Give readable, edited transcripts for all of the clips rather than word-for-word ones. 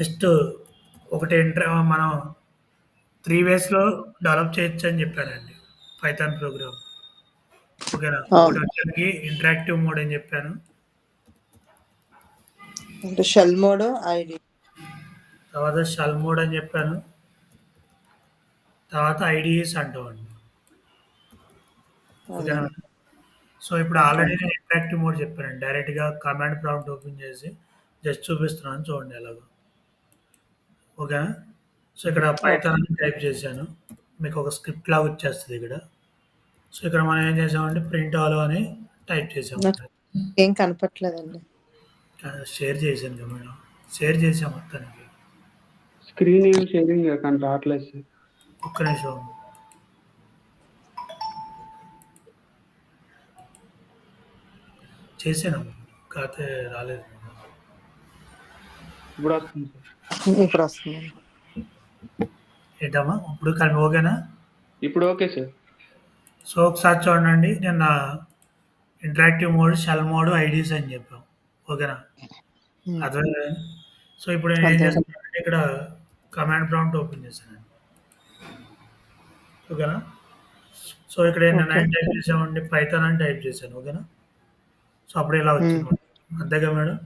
Next ఒకటి మనం 3 వేస్‌లో develop చేయొచ్చని చెప్పానండి. Python program. ఓకేనా. అవును. ఒకటొచ్చేసరికి ఇంటరాక్టివ్ మోడ్ అని చెప్పాను. అంటే షెల్ మోడ్, ఐడి. తర్వాత షెల్ మోడ్ అని చెప్పాను. తర్వాత ఐడీఈస్ అంటామండి. అదే. ఓకేనా. సో, ఇప్పుడు ఓకే. ఆల్రెడీ నేను ఇంటరాక్టివ్ మోడ్ చెప్పానండి. డైరెక్ట్‌గా కమాండ్ ప్రాంప్ట్ ఓపెన్ చేసి జస్ట్ చూపిస్తున్నాను చూడండి ఎలాగో. ఓకేనా. సో, ఇక్కడ ఓకే. పైథాన్ అని టైప్ చేశాను. మీకు ఒక స్క్రిప్ట్ లాగా వచ్చేస్తది ఇక్కడ. సో, ఇక్కడ మనం ఏం చేసామంటే ప్రింట్ ఆల్ అని టైప్ చేసాం. నాకు ఏం కనపట్లేదండి. షేర్ చేశాను కదా మేడం. షేర్ చేసాం మొత్తానికి. స్క్రీన్ ఏం షేరింగ్ కానీ రావట్లేదు సార్. ఒక్క నిమిషం. చేశాను. కాకపోతే రాలేదు. ఇప్పుడు వస్తుంది సార్. ఇప్పుడు వస్తుందండి. ఏంటమ్మా? ఇప్పుడు కానీ ఓకేనా? ఇప్పుడు ఓకే సార్. సో, ఒకసారి చూడండి. నిన్న interactive mode, shell mode, IDEs అని చెప్పాం. ఓకేనా. హ్మ్. అర్థమైందా? సో, ఇప్పుడు నేను ఏం అదే. చేస్తున్నానంటే ఇక్కడ కమాండ్ ప్రాంప్ట్ ఓపెన్ చేశానండి. ఓకేనా. సో, ఇక్కడ నేను ఓకే. ఏం టైప్ చేసామండి పైథాన్ అని టైప్ చేశాను. ఓకేనా. సో, అప్పుడు ఇలా హ్మ్. వచ్చింది. అంతేగా మేడం?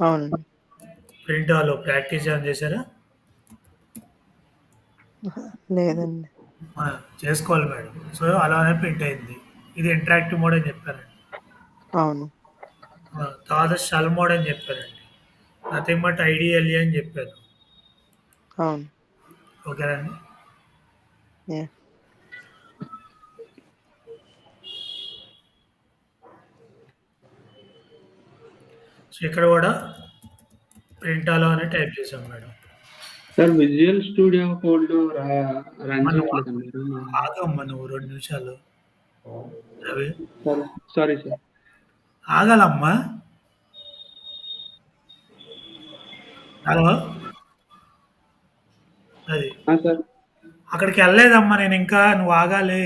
అవునండి. ప్రింట్ ఆల్ ప్రాక్టీస్ ఏమైనా చేశారా? అహా! లేదండి. ఆ! చేసుకోవాలి మేడం. సో, అలానే ప్రింట్ అయింది. ఇది ఇంటరాక్టివ్ మోడ్ అని చెప్పానండి. అవును. తర్వాత షెల్ మోడ్ అని చెప్పానండి. నథింగ్ బట్ ఐడీఎల్ఏ అని చెప్పాను. అవును. ఓకేనండి. యాహ్! సో, ఇక్కడ కూడా ప్రింట్ ఆల్ అని టైప్ చేశాం madam. Sir visual studio code run మనం చేయట్లేదండి. ఆగమ్మా నువ్వు 2 నిమిషాలు. రవి సరే. Sorry sir. ఆగాలమ్మా. హలో! అది. సార్. అక్కడికెళ్ళలేదమ్మా నేనింకా. నువ్వు ఆగాలి.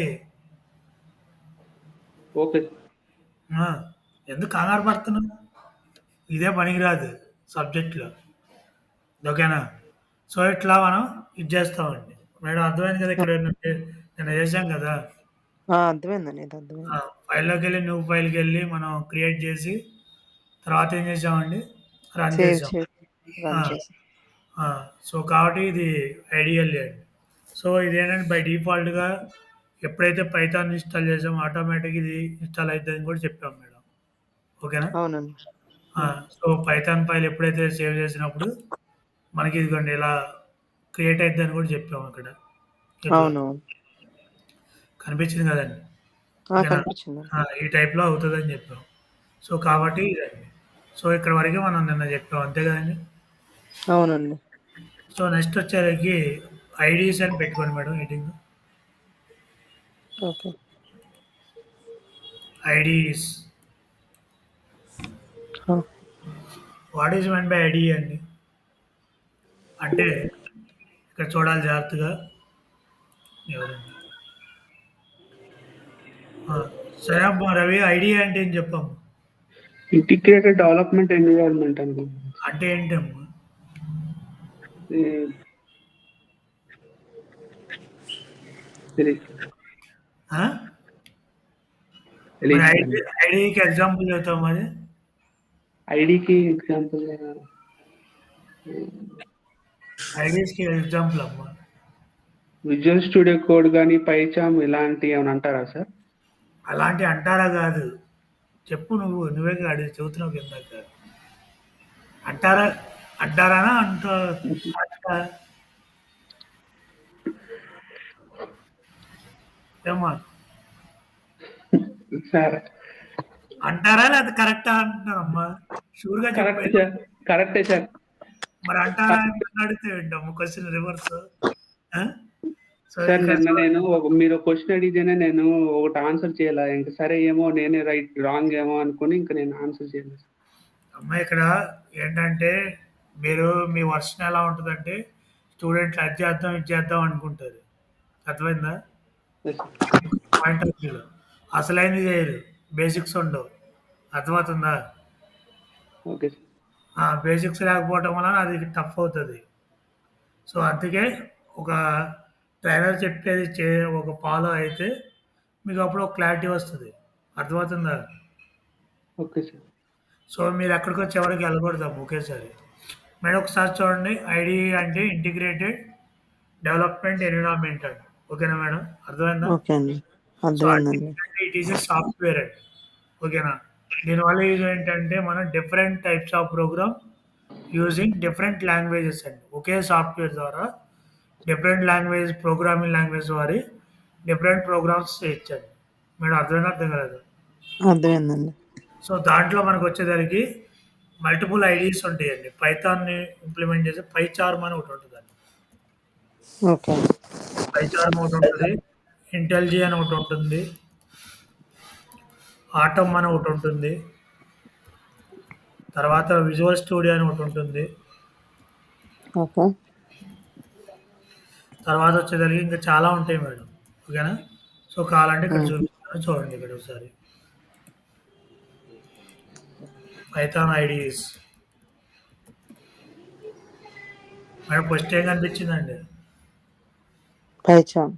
ఓకే. ఆ! ఎందుకు కంగారు పడుతున్నావు? ఇదే పనికిరాదు సబ్జెక్ట్‌లో. ఓకేనా? సో, ఇట్లా మనం ఇది చేస్తామండి. మేడం అర్థమైంది కదా! ఇక్కడ నిన్న చేసాం కదా! ఆ! అర్థమైందండి. ఇది ఆ! అర్థమైంది. ఫైల్‌లోకెళ్ళి న్యూ ఫైల్‌కెళ్ళి మనం క్రియేట్ చేసి తర్వాత ఏం చేసామండి? రన్ సేవ్ చేసాం. చేసి ఆ! రన్ చేసి. ఆ! సో, కాబట్టి ఇది ఐడియల్లీ అండి. సో, ఇదేంటంటే బై డిఫాల్ట్‌గా ఎప్పుడైతే పైథాన్ ఇన్‌స్టాల్ చేసామో ఆటోమేటిక్‌గా ఇది ఇన్‌స్టాల్ అయిద్దని కూడా చెప్పాం మేడం. ఓకేనా? అవునండి. ఆ! హ్మ్. సో, పైథాన్ ఫైల్ ఎప్పుడైతే సేవ్ చేసినప్పుడు మనకి ఇదిగోండి ఇలా క్రియేట్ అయిద్దని కూడా చెప్పాం అక్కడ. ఇట్లా అవునవును. కనిపించింది కదండీ! ఆ! ఓకేనా? కనిపించిందండి. ఈ టైప్‌లో అవుతదని చెప్పాం. సో, కాబట్టి ఇదండి. సో, ఇక్కడి వరకే మనం నిన్న చెప్పాం. అంతే కదండీ! అవునండి. సో, నెక్స్ట్ వచ్చేసరికి ఐడీస్ అని పెట్టుకోండి మేడం హెడ్డింగ్. ఓకే. ఐడీస్. ఆ! What is mean by ID అండి? అంటే ఇక్కడ చూడాలి జాగ్రత్తగా. ఎవరండి? ఆ! సరే అమ్మా రవి ఐడీ అంటే ఏం చెప్పమ్మా? ఇంటిగ్రేటెడ్ డెవలప్మెంట్ ఎన్విరాన్మెంట్ అండి. అంటే ఏంటమ్మా? ఈ తెలీదు సార్. ఆ? మరి తెలీదు సార్. ఐడీకి ఎగ్జాంపుల్ చెప్తావా మరి? ఐడీకి ఎగ్జాంపుల్‌గా ఐడీస్‌కి ఎగ్జాంపుల్ అమ్మా. విజువల్ స్టూడియో కోడ్ గాని, పైచామ్ ఇలాంటివి ఏమైనా అంటారా సార్? అలాంటివి అంటారా కాదు. చెప్పు నువ్వు. నువ్వే అడిగి చెబుతున్నావు ఇందాక. అంటారా? అంటారానా? కరెక్టా? ఏమ్మా? సార్ అంటారా? లేకపోతే కరెక్టా అంటున్నానమ్మా. షూర్‌గా చెప్పు. కరెక్టే సార్. కరెక్టే సార్. మరి అంటారా అని నన్ను అడిగితే ఏంటమ్మా క్వెషన్ రివర్సు. ఆ! సో, సార్ ఇక్కడ నిన్న నేను మీరు క్వెషన్ అడిగితేనే నేను ఒకటి ఆన్సర్ చేయాల. ఇంక సరే ఏమో నేనే రాంగ్ ఏమో అనుకోని ఇంక నేను ఆన్సర్ చేయలేదు. అమ్మా ఇక్కడ ఏంటంటే మీరు మీ వర్షన్ ఎలా ఉంటదంటే స్టూడెంట్లు అది చేద్దాం, ఇది చేద్దాం అనుకుంటారు. అర్థమైందా? యెస్. పాయింట్ ఆఫ్ వ్యూలో. అసలైనది చేయరు. బేసిక్స్ ఉండవు. అర్థమవుతుందా? Okay sir. బేసిక్స్ లేకపోవటం వలన అది టఫ్ అవుతది. సో, అందుకే ఒక ట్రైనర్ చెప్పేది ఒక ఫాలో అయితే మీకప్పుడు ఒక క్లారిటీ వస్తది. అర్థమవుతుందా? Okay sir. సో, మీరెక్కడికో చివరికి ఎళ్ళకూడదమ్మ ఒకేసారి. మేడం ఒకసారి చూడండి. ఐడీ అంటే ఇంటిగ్రేటెడ్ డెవలప్‌మెంట్ ఎన్విరాన్మెంట్ అండి. ఓకేనా మేడం? అర్థమైందా? ఓకే అండి. సో, అర్థమైందండి. ఐడీ అంటే ఇట్ ఈస్ ఎ సాఫ్ట్‌వేర్ అండి. ఓకేనా? దీనివల్ల యూజ్ ఏంటంటే మనం different types of program using different languages అండి. ఒకే సాఫ్ట్‌వేర్ ద్వారా డిఫరెంట్ లాంగ్వేజ్ ప్రోగ్రామింగ్ లాంగ్వేజ్ వారి డిఫరెంట్ ప్రోగ్రామ్స్ చేయొచ్చండి. మేడం అర్థమైందా? అర్థం కాలేదా? అర్థమైందండి. సో, దాంట్లో మనకొచ్చేసరికి మల్టిపుల్ ఐడీస్ ఉంటాయండి. పైథాన్‌ని ఇంప్లిమెంట్ చేసే పైచార్మ్ అని ఒకటుంటదండి. ఓకే. పైచార్మ్ ఒకటుంటది. ఇంటెల్‌జీ అని ఒకటుంటుంది. ఆటమ్ అని ఒకటుంటుంది. తర్వాత విజువల్ స్టూడియో అని ఒకటుంటుంది. ఓకే. తర్వాత వచ్చేసరికి ఇంకా చాలా ఉంటాయి మేడం. ఓకేనా? సో, కావాలంటే ఇక్కడ హ్మ్. చూపిస్తాను చూడండి ఇక్కడ ఒకసారి. Python IDs. మేడం ఫస్ట్ ఏం కనిపించిందండి? పైచార్మ్.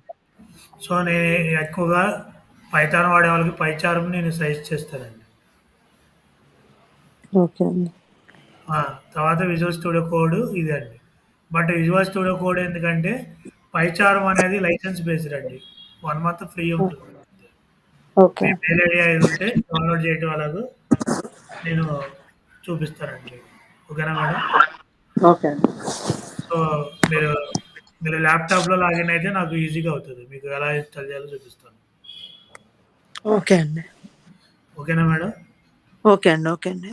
సో, నేను ఎక్కువగా పైథాన్ వాడే వాళ్ళకి పైచార్మ్ నేను సజెస్ట్ చేస్తానండి. ఓకే అండి. ఆ! తర్వాత విజువల్ స్టూడియో కోడ్ ఇదండి. బట్ విజువల్ స్టూడియో కోడ్ ఎందుకంటే పైచార్మ్ అనేది లైసెన్స్ బేస్డ్ అండి. 1 మంత్ ఫ్రీ ఉంటుంది. ఓకే. మీ మెయిల్ ఐడీ అది ఉంటే డౌన్‌లోడ్ చేయటం అలాగా నేను చూపిస్తానండి. ఓకేనా మేడం? ఓకే అండి. సో, మీరు మీరు ల్యాప్‌టాప్‌లో లాగిన్ అయితే నాకు ఈజీగా అవుతది. మీకు ఎలా ఇన్‌స్టాల్ చేయాలో చూపిస్తాను. ఓకే అండి. ఓకేనా మేడం? ఓకే అండి. ఓకే అండి.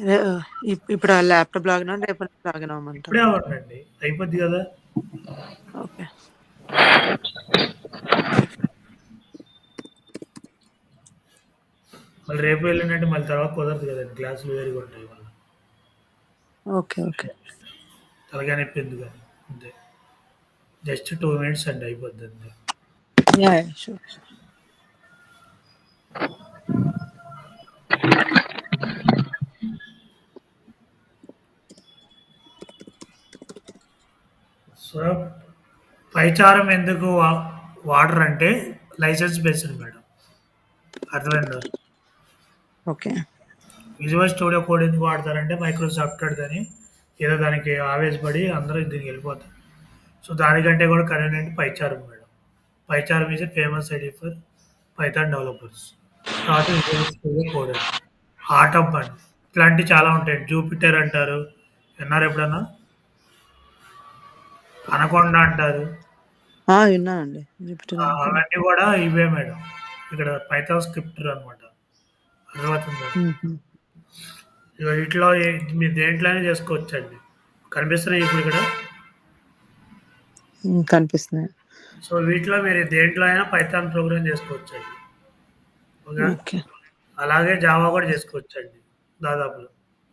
ఇప్పుడు ఆ ల్యాప్‌టాప్ లాగిన్ రేపటి నుంచి లాగిన్ ఇప్పుడే అవ్వమంటారా? అవ్వదండి. అయిపోద్ది కదా! ఓకే. మళ్ళీ రేపు ఎల్లుండంటే మళ్ళీ తర్వాత కుదరదు కదండీ. క్లాసులు వేరుగా ఉంటాయి మళ్ళా. ఓకే. ఓకే. తలకాయ నొప్పి ఎందుకని. అంతే. జస్ట్ 2 మినిట్స్ అండి అయిపోద్ది అంతే. యాహ్! షూర్. సో, పైచారం ఎందుకు వాడరంటే లైసెన్స్ బేస్డ్ మేడం. అర్థమైందా? ఓకే. విజువల్ స్టూడియో కోడ్ ఎందుకు వాడతారంటే మైక్రోసాఫ్ట్ వాడిదని ఏదో దానికి ఆవేశపడి అందరూ దీనికి వెళ్ళిపోతారు. సో, దానికంటే కూడా convenient PyCharm madam. PyCharm is a famous IDE for Python developers. తర్వాత విజువల్ స్టూడియో కోడ్ అండి. ఆటమ్ అండి. ఇట్లాంటివి చాలా ఉంటాయి. జూపిటర్ అంటారు. విన్నారా ఎప్పుడన్నా? అనకొండ అంటారు. విన్నానండి. జూపిటర్ అనుకోండి. అవన్నీ కూడా ఇవే మేడం. ఇక్కడ పైథాన్ స్క్రిప్టర్ అనమాట. అర్థమవుతుందా? హుహు. ఇగో వీటిలో మీరు దేంట్లోనే చేసుకోవచ్చండి. కనిపిస్తున్నాయి ఇప్పుడు ఇక్కడ. కనిపిస్తున్నాయి. సో, వీటిలో మీరు దేంట్లో అయినా పైథాన్ ప్రోగ్రామ్ చేసుకోవచ్చండి. ఓకే. ఓకే. అలాగే జావా కూడా చేసుకోవచ్చండి. దాదాపులో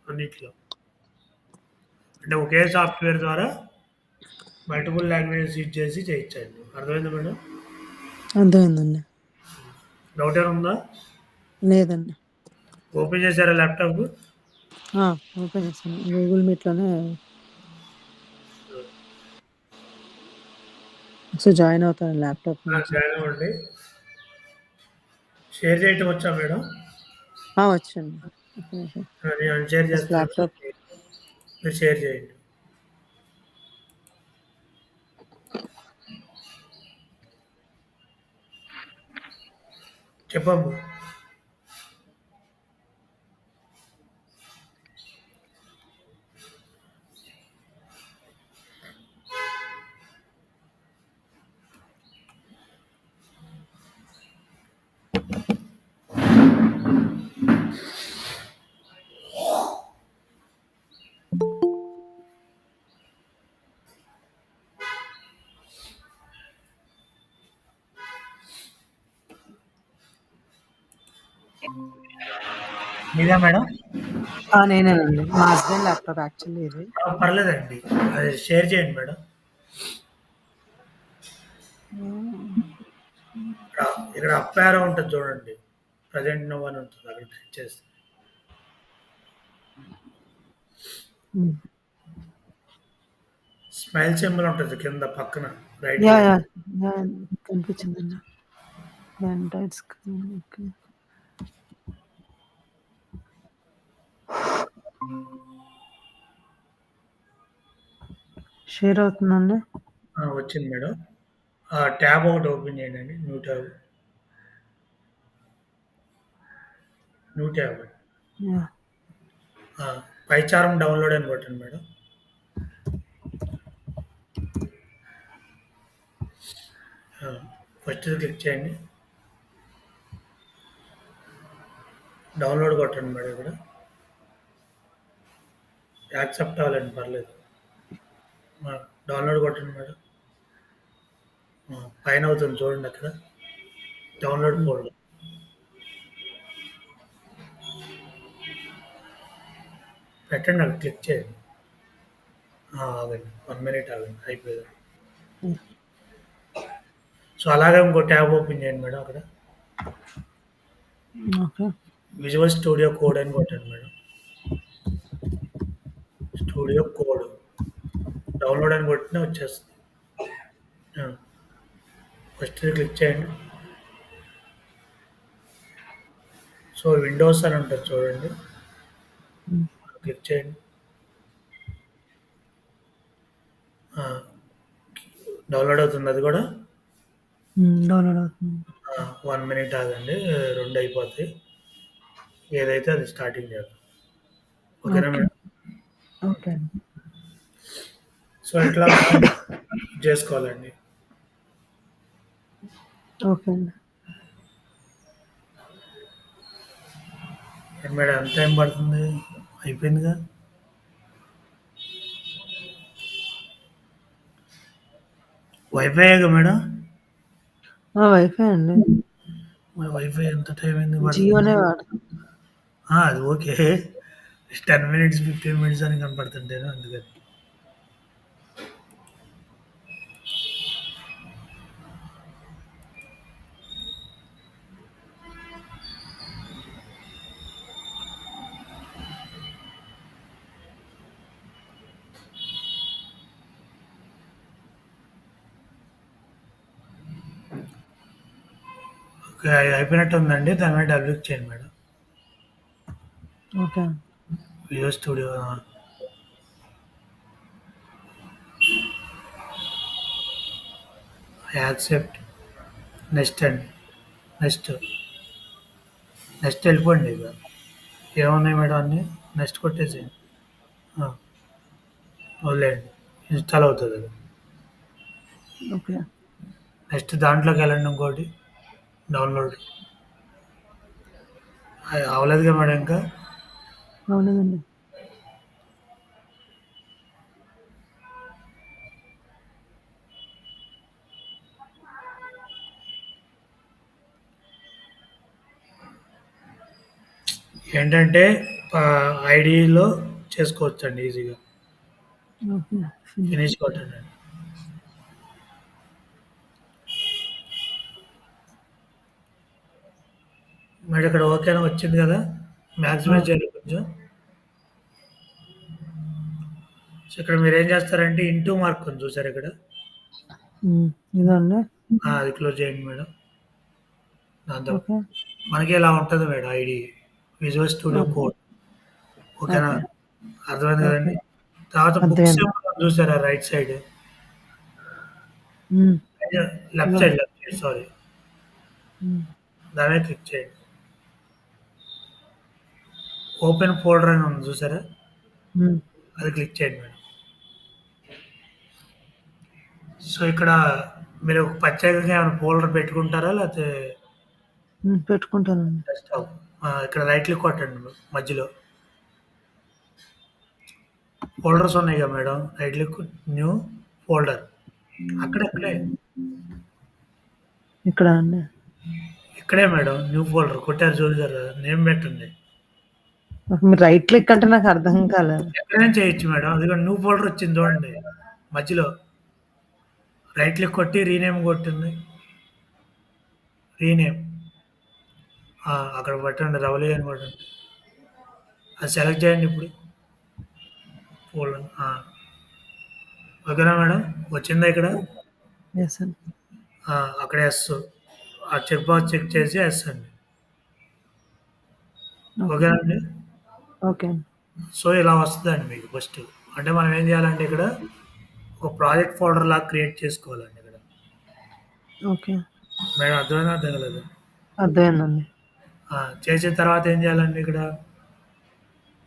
అన్నిట్లో. అంటే ఒకే సాఫ్ట్‌వేర్ ద్వారా మల్టిపుల్ లాంగ్వేజెస్ యూజ్ చేసి చేయొచ్చండి. అర్థమైందా మేడం? అర్థమైందండి. డౌట్ ఏమైనా ఉందా? లేదండి. ఓపెన్ చేసారా ల్యాప్‌టాప్? ఆ! ఓపెన్ చేశాను. గూగుల్ మీట్‌లోనే ఒకసారి జాయిన్ అవుతాను ల్యాప్‌టాప్ నుంచి. జాయిన్ అవ్వండి. షేర్ చేయటం వచ్చా మేడం? వచ్చండి. ఒక్క నిమిషం. నేను అన్‌షేర్ ఫస్ట్ చేస్తాను. ల్యాప్‌టాప్ మీరు షేర్ చేయండి. చెప్పమ్మా. మీదా మేడం? నేనేనండి. మా హస్బెండ్ ల్యాప్‌టాప్ యాక్చువల్లీ ఇది. పర్లేదండి. అది షేర్ చేయండి మేడం. ఇక్కడ ఇక్కడ అప్ యారో ఉంటది చూడండి. ప్రెజెంట్ నౌ అని ఉంటది. అక్కడ క్లిక్ చేస్తే. హ్మ్. స్మైల్ సింబల్ ఉంటది కింద పక్కన right yeah! Side. Yeah! Yeah! కనిపించిందండి. Android screen okay. షేర్ అవుతుందండి. వచ్చింది మేడం. ట్యాబ్ ఒకటి ఓపెన్ చేయండి. New tab. New tab. Yeah! PyCharm download అని కొట్టండి మేడం. ఫస్ట్ క్లిక్ చేయండి. డౌన్లోడ్ కొట్టండి మేడం ఇక్కడ. యాక్సెప్ట్ అవ్వాలండి పర్లేదు. డౌన్లోడ్ కొట్టండి మేడం. పైన అవుతుంది చూడండి అక్కడ. డౌన్లోడ్ హ్మ్. ఫోల్డర్. పెట్టండి అక్కడ క్లిక్ చేయండి. ఆగండి 1 మినిట్ ఆగండి అయిపోయింది. హ్మ్. సో అలాగే ఇంకో ట్యాబ్ ఓపెన్ చేయండి మేడం అక్కడ. ఓకే. విజువల్ స్టూడియో కోడ్ అని కొట్టండి మేడం. స్టూడియో కోడ్ డౌన్లోడ్ అని కొట్టినా వచ్చేస్తుంది. ఫస్ట్ క్లిక్ చేయండి. సో విండోస్ అని ఉంటుంది చూడండి. హ్మ్. క్లిక్ చేయండి. డౌన్లోడ్ అవుతుంది అది కూడా. డౌన్లోడ్ అవుతుంది. 1 మినిట్ ఆగండి. 2 అయిపోతాయి. ఏదైతే అది స్టార్టింగ్ చేద్దాం. ఓకేనా ఓకే. మేడం? ఓకే అండి. సో ఇట్లా మనం చేసుకోవాలండి. ఓకే అండి. ఏంటి మేడం ఎంత టైం పడుతుంది? అయిపోయిందిగా. వైఫైగా మేడం? వైఫై అండి. మరి వైఫై ఎంత టైం ఎందుకు పడుతుంది? జియోనే వాడతాం. అది ఓకే. 10 మినిట్స్ 15 మినిట్స్ అని కనపడుతుంటేను అందుకని. ఓకే అయిపోయినట్టు ఉందండి. దాని మీద డబుల్ క్లిక్ చేయండి madam. Okay. Visual studio accept next అండి. నెక్స్ట్ నెక్స్ట్ వెళ్ళిపోండి ఇక. ఏమున్నాయి మేడం అన్నీ నెక్స్ట్ కొట్టేసేయండి. వదిలేయండి. ఇన్‌స్టాల్ అవుతదది. ఓకే. నెక్స్ట్ దాంట్లోకి వెళ్ళండి ఇంకోటి డౌన్‌లోడ్. అవ్వలేదుగా మేడం ఇంకా. అవులేదండి. ఏంటంటే ఐడీలో చేసుకోవచ్చండి ఈజీగా. ఓకే. ఫినిష్ కొట్టండి. మేడం ఇక్కడ ఓకేనా వచ్చింది కదా. ఆ! మ్యాక్సిమైజ్ చేయాలి కొంచెం. సో ఇక్కడ మీరేం చేస్తారంటే ఇంటూ మార్క్ ఉంది చూసారా ఇక్కడ. హ్మ్. ఇదండి. అది క్లోజ్ చేయండి మేడం. దాంతో ఓకే. మనకి ఇలా ఉంటుంది madam ID. Visual studio okay. Code. ఓకేనా? ఓకే. అర్థమైంది ఓకే. కదండీ. తర్వాత బుక్స్ అర్థమైంది. ఏమో చూసారా రైట్ సైడ్. హ్మ్. లెఫ్ట్ ఇదిగోండి. Side left side sorry. హ్మ్. దాని మీద క్లిక్ చేయండి. ఓపెన్ ఫోల్డర్ అని ఉంది చూసారా. హ్మ్. అది క్లిక్ చేయండి మేడం. సో ఇక్కడ మీరు ప్రత్యేకంగా ఏమైనా ఫోల్డర్ పెట్టుకుంటారా? లేతే పెట్టుకుంటానండి. డెస్క్‌టాప్ ఇక్కడ రైట్ క్లిక్ కొట్టండి మధ్యలో. ఫోల్డర్స్ ఉన్నాయి కదా madam. Right click new folder. అక్కడక్కడే. ఇక్కడా అండి? ఇక్కడే మేడం న్యూ ఫోల్డర్ కొట్టారు చూసారా. నేమ్ పెట్టండి. మీరు రైట్ క్లిక్ అంటే నాకు అర్థం కాలేదు. ఎక్కడైనా చేయొచ్చు మేడం. అదిగో న్యూ ఫోల్డర్ వచ్చింది చూడండి. మధ్యలో రైట్ క్లిక్ కొట్టి రీనేమ్ కొట్టింది. రీనేమ్. అక్కడ పెట్టండి రవలి అని కొట్టండి. అది సెలెక్ట్ చేయండి ఇప్పుడు. ఫోల్డర్ ఓకేనా మేడం? వచ్చిందా ఇక్కడ? ఎస్ అండి. అక్కడ ఎస్. ఆ చెక్ బాక్స్ చెక్ చేసి ఎస్ అండి. ఓకే. ఓకేనా అండి? ఓకే అండి. సో, ఇలా వస్తదండి మీకు ఫస్ట్. అంటే మనం ఏం చేయాలంటే ఇక్కడ ఒక ప్రాజెక్ట్ ఫోల్డర్ లాగా క్రియేట్ చేసుకోవాలండి ఇక్కడ. ఓకే. మేడం అర్థమైందా? అర్థం కాలేదా? అర్థమైందండి. చేసిన తర్వాత ఏం చేయాలండి ఇక్కడ?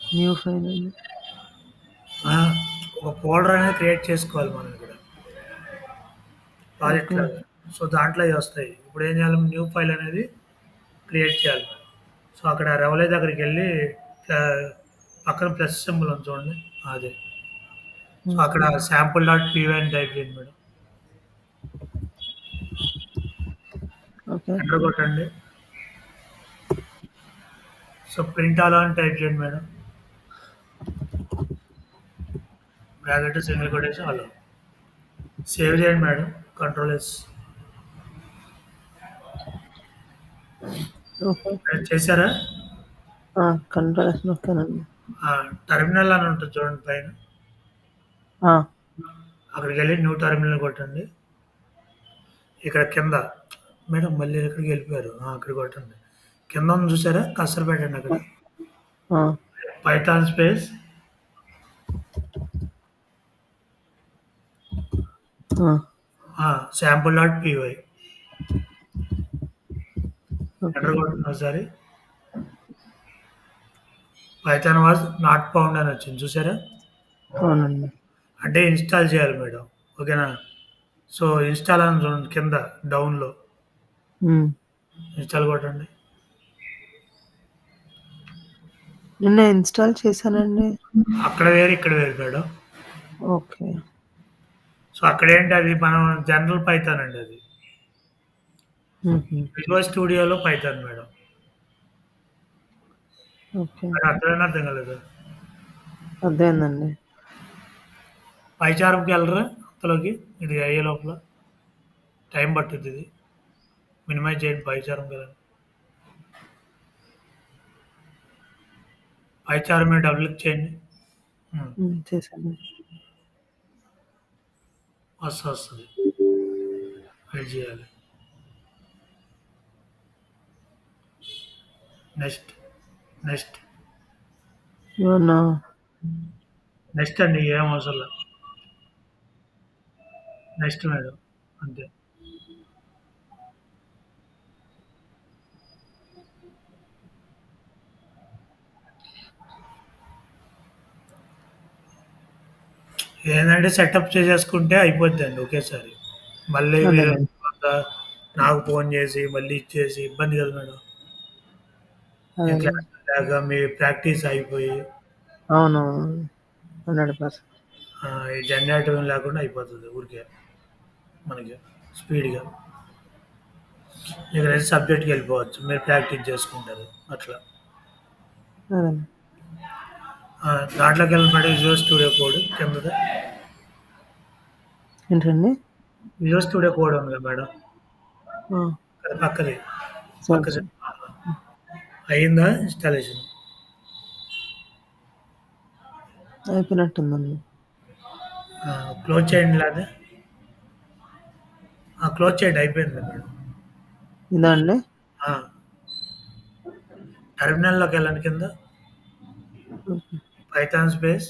న్యూ ఫైల్ అండి. ఆ! ఒక ఫోల్డర్ అనేది క్రియేట్ చేసుకోవాలి మనం ఇక్కడ. Project okay. లాగా. సో, దాంట్లో అయి వస్తాయి. ఇప్పుడు ఏం చేయాలి? న్యూ ఫైల్ అనేది క్రియేట్ చేయాలి మనం. సో, అక్కడ రెవలే దగ్గరికెళ్ళి పక్కన ప్లస్ సింబల్ ఉంది చూడండి. అదే. సో, అక్కడ శాంపుల్ డాట్ పీవై అని టైప్ చేయండి మేడం. ఓకే. ఎంటర్ కొట్టండి. సో, ప్రింట్ ఆల్ అని టైప్ చేయండి madam. Bracket single quotation all. Save చేయండి మేడం. Control S. ఓకే. చేశారా? కంట్రోల్ ఎస్ నొక్కానండి. టెర్మినల్ అని ఉంటుంది చూడండి పైన. ఆ! అక్కడికెళ్ళి న్యూ టెర్మినల్ కొట్టండి. ఇక్కడ కింద మేడం మళ్ళీ ఎక్కడికి వెళ్ళిపోయారు? అక్కడ కొట్టండి. కింద ఉంది చూసారా? కర్సర్ పెట్టండి అక్కడ. ఆ! Python space sample dot py. Okay. Enter కొట్టండి ఒకసారి. పైథాన్ వాజ్ నాట్ ఫౌండ్ అని వచ్చింది చూసారా? అవునండి. అంటే ఇన్‌స్టాల్ చేయాలి మేడం. ఓకేనా? సో, ఇన్‌స్టాల్ అని చూడండి కింద డౌన్‌లో. హ్మ్. ఇన్‌స్టాల్ కొట్టండి. నిన్న ఇన్‌స్టాల్ చేశానండి. అక్కడ వేరు, ఇక్కడ వేరు మేడం. ఓకే. సో, అక్కడేంటి అది మనం జనరల్ పైథాన్ అండి అది. హుహు. విజువల్ స్టూడియోలో పైథాన్ మేడం. ఓకే. అది అర్థమైందా? అర్థం కాలేదా? అర్థమైందండి. పైచారంకి వెళ్ళరా అంతలోకి? ఇది అయ్యే లోపల టైం పట్టుద్ది ఇది. మినిమైజ్ చేయండి పైచారంకి వెళ్ళండి. పైచారం మీద డబుల్ క్లిక్ చేయండి. చేశాను. వస్తది. వెయిట్ చేయాలి. నెక్స్ట్. ఏమన్నా నెక్స్ట్ అండి ఏం అవసరం లేదు. Next madam. అంతే. ఏందంటే సెటప్ చేసేసుకుంటే అయిపోద్దండి ఒకేసారి. మళ్ళీ మీరు అదేనండి. నాకు ఫోన్ చేసి మళ్ళీ ఇచ్చేసి ఇబ్బంది కదా మేడం. నేను అదేనండి. క్లాస్ లేక మీ ప్రాక్టీస్ అయిపోయి అవునవును. 100%. ఈ జెండాటం లేకుండా అయిపోతుంది ఊరికే మనకి స్పీడ్‌గా. ఇక నెక్స్ట్ సబ్జెక్ట్‌కి వెళ్ళిపోవచ్చు. మీరు ప్రాక్టీస్ చేసుకుంటారు అట్లా. అదేనండి. దాంట్లోకి వెళ్ళినప్పుడు విజువల్ స్టూడియో కోడ్ కిందది. ఏంటండి? విజువల్ స్టూడియో కోడ్ ఉంది కదా మేడం. ఆ! అది పక్కది. సరే, పక్క సరే. అయిందా ఇన్‌స్టాలేషన్? అయిపోయినట్టుందండి. క్లోజ్ చేయండి లేదా? క్లోజ్ చేయండి అయిపోయింది మేడం. ఇదా అండి? ఆ! టెర్మినల్‌లోకి వెళ్ళండి కింద. Okay. Python space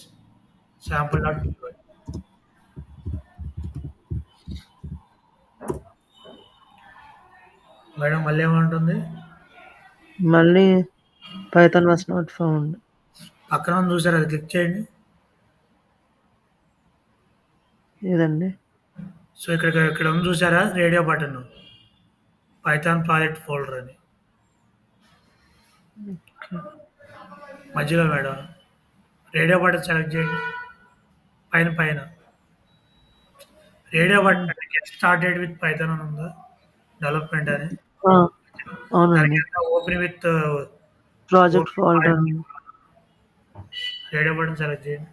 sample dot py. Madam మళ్ళీ ఏమంటుంది? మళ్ళీ పైథాన్ వాస్ నాట్ ఫౌండ్. పక్కన ఉంది చూసారా? అది క్లిక్ చేయండి. ఏదండి? సో, ఇక్కడ ఉంది చూసారా? Radio button. Python project folder అని. ఓకే. మధ్యలో మేడం. రేడియో బటన్ సెలెక్ట్ చేయండి. పైన. రేడియో బటన్ అంటే గెట్ స్టార్టెడ్ విత్ పైథాన్ అని ఉందా? డెవలప్‌మెంట్ అని. ఆ! దాని అవునండి. కింద open with project folder radio button select చేయండి.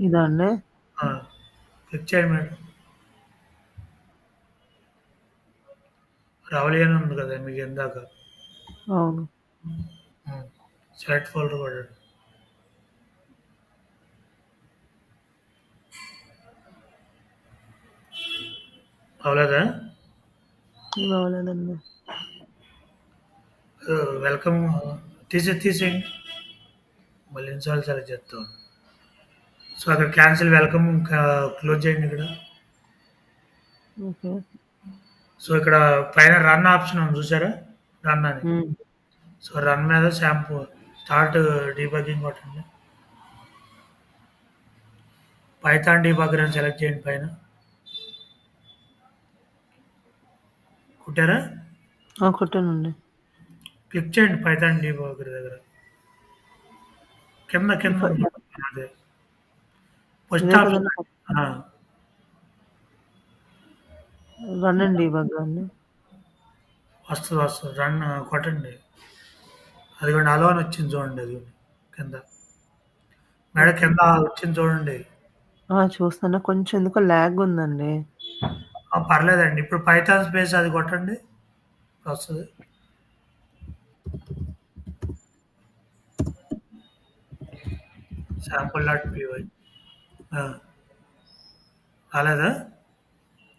ఇదా అండి? ఆ! క్లిక్ చేయండి మేడం. రావలి అని ఉంది కదా మీకు ఇందాక. అవును. సెలెక్ట్ ఫోల్డర్ కొట్టండి. అవ్వలేదా? ఏం అవ్వలేదండి. వెల్కమ్ తీసేయండి. మళ్ళీ ఎన్నిసార్లు సెలెక్ట్ చేస్తాం. సో అక్కడ క్యాన్సిల్ వెల్కమ్ క్లోజ్ చేయండి ఇక్కడ. ఓకే. సో ఇక్కడ పైన రన్ ఆప్షన్ ఉంది చూసారా? రన్ అని. హ్మ్. సో రన్ మీద షాంపూ స్టార్ట్ డీబగ్గింగ్ కొట్టండి. పైథాన్ డీబగ్గర్ అని సెలెక్ట్ చేయండి పైన. కుట్టారా? కొట్టానండి. క్లిక్ చేయండి పైథాన్ డీబగ్గర్ దగ్గర. కింద ఉంది. అదే. ఫస్ట్ ఇదే ఆప్షన్. కదండీ. ఆ! రన్ అండ్ డీబగ్ అండి. వస్తది. రన్ కొట్టండి. అదిగోండి అలో అని వచ్చింది చూడండి అదిగోండి కింద. Madam okay. కింద వచ్చింది చూడండి. చూస్తున్నా. కొంచెం ఎందుకో లాగ్ ఉందండి. పర్లేదండి. ఇప్పుడు పైథాన్ స్పేస్ అది కొట్టండి. వస్తది. sample.py. ఆ! రాలేదా?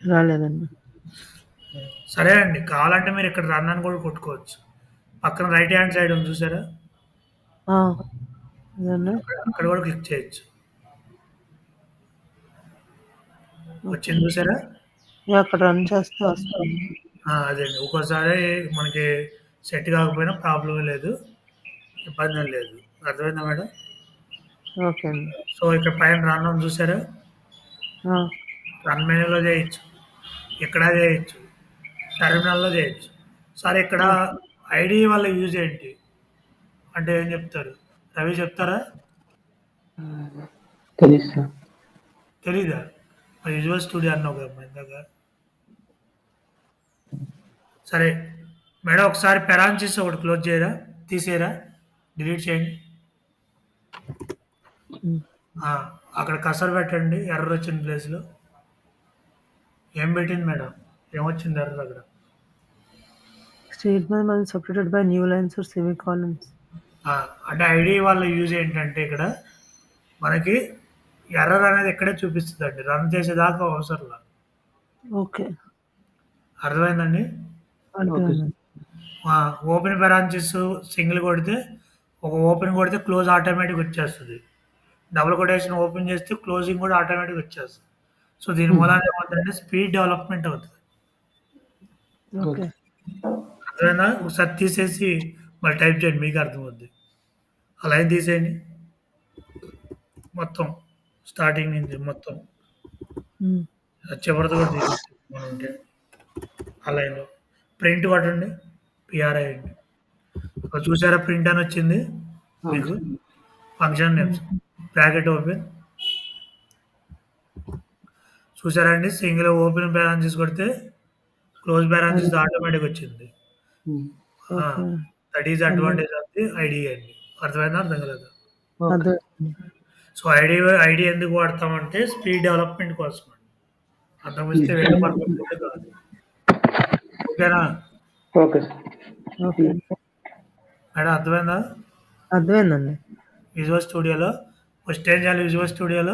రాలేదండి. సరే అండి. కావాలంటే మీరు ఇక్కడ రన్ అని కూడా కొట్టుకోవచ్చు. పక్కన రైట్ హ్యాండ్ సైడ్ ఉంది చూసారా? ఇదండి. అక్కడ కూడా క్లిక్ చేయొచ్చు. ఓకే. వచ్చింది చూసారా? అక్కడ రన్ చేస్తే వస్తుంది. అదేండి. ఒక్కోసారి మనకి సెట్ కాకపోయినా ప్రాబ్లమే లేదు. ఇబ్బందేం లేదు. అర్థమైందా మేడం? ఓకే అండి. సో ఇక్కడ పైన రన్ ఉంది చూసారా? రన్ మెనూలో చేయొచ్చు. ఇక్కడ చేయొచ్చు. టెర్మినల్‌లో చేయొచ్చు. సరే ఇక్కడ ఐడీ వల్ల యూజ్ ఏంటి? అంటే ఏం చెప్తారు? రవి చెప్తారా? తెలీదు సార్. తెలీదా? మరి విజువల్ స్టూడియో అన్నావు కదమ్మా ఇందాక. సరే మేడం ఒకసారి పెరాంచిస్ ఒకటి క్లోజ్ చేయరా? తీసేయరా? డిలీట్ చేయండి. అక్కడ కర్సర్ పెట్టండి ఎర్రర్ వచ్చిన ప్లేస్‌లో. ఏం పెట్టింది మేడం? ఏమొచ్చింది ఎర్రర్ అక్కడ? స్టేట్మెంట్ మళ్ళీ separated by new lines or semicolons. అంటే ఐడీ వాళ్ళ యూజ్ ఏంటంటే ఇక్కడ మనకి ఎర్రర్ అనేది ఇక్కడే చూపిస్తదండి. రన్ చేసేదాకా అవసరంలా. ఓకే. అర్థమైందండి? అర్థమైందండి. ఓపెన్ పెరాంచిస్ సింగిల్ కొడితే ఒక ఓపెన్ కొడితే క్లోజ్ ఆటోమేటిక్‌గా వచ్చేస్తది. డబుల్ కొటేషన్ ఓపెన్ చేస్తే క్లోజింగ్ కూడా ఆటోమేటిక్‌గా వచ్చేస్తది. సో దీని మూలాన ఏమవుతుందంటే స్పీడ్ డెవలప్‌మెంట్ అవుతది. ఓకే. అర్థమైందా? ఒకసారి తీసేసి మళ్ళీ టైప్ చేయండి మీకు అర్థమవుద్ది. ఆ లైన్ తీసేయండి. మొత్తం స్టార్టింగ్ నుంచి మొత్తం. చివరిది కూడా తీసేసి మనం ఉంటే ఆ లైన్‌లో. ప్రింట్ కొట్టండి. పిఆర్ఐ అండి. చూసారా ప్రింట్ అని వచ్చింది మీకు? Function names bracket open. చూసారా అండి? సింగిల్ ఓపెన్ బ్యాలెన్సెస్ కొడితే క్లోజ్ బ్యాలెన్సెస్ ఆటోమేటిక్‌గా వచ్చింది. Okay. That is advantage of the ID అండి. అర్థమైందా? అర్థం కాలేదా? అర్థమైంది. సో ఐడీ ఎందుకు వాడతామంటే స్పీడ్ డెవలప్‌మెంట్ కోసం అండి. అంతకుమించి వేరే పర్పస్ అయితే కాదు. ఓకేనా? Okay sir. ఓకే. మేడం అర్థమైందా? అర్థమైందండి. విజువల్ స్టూడియోలో ఫస్ట్ ఏం చేయాలి విజువల్ స్టూడియోలో?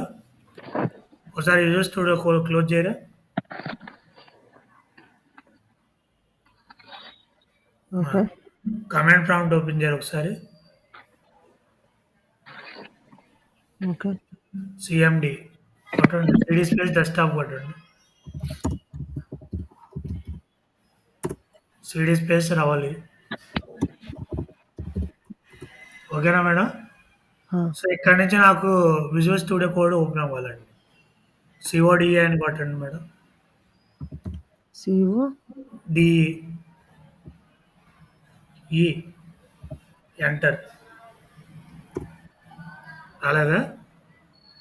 ఒకసారి విజువల్ స్టూడియో క్లోజ్ చేయరా? ఓకే. కమాండ్ ప్రాంప్ట్ ఓపెన్ చేయరా ఒకసారి? ఓకే. సీఎండీ కొట్టండి. సిడీ స్పేస్ డెస్క్టాప్ కొట్టండి. సిడీ స్పేస్ రావాలి. ఓకేనా మేడం? సో ఇక్కడ నుంచి నాకు విజువల్ స్టూడియో కోడ్ ఓపెన్ అవ్వాలండి. సిఓడిఏ అని కొట్టండి మేడం. DE enter. రాలేదా?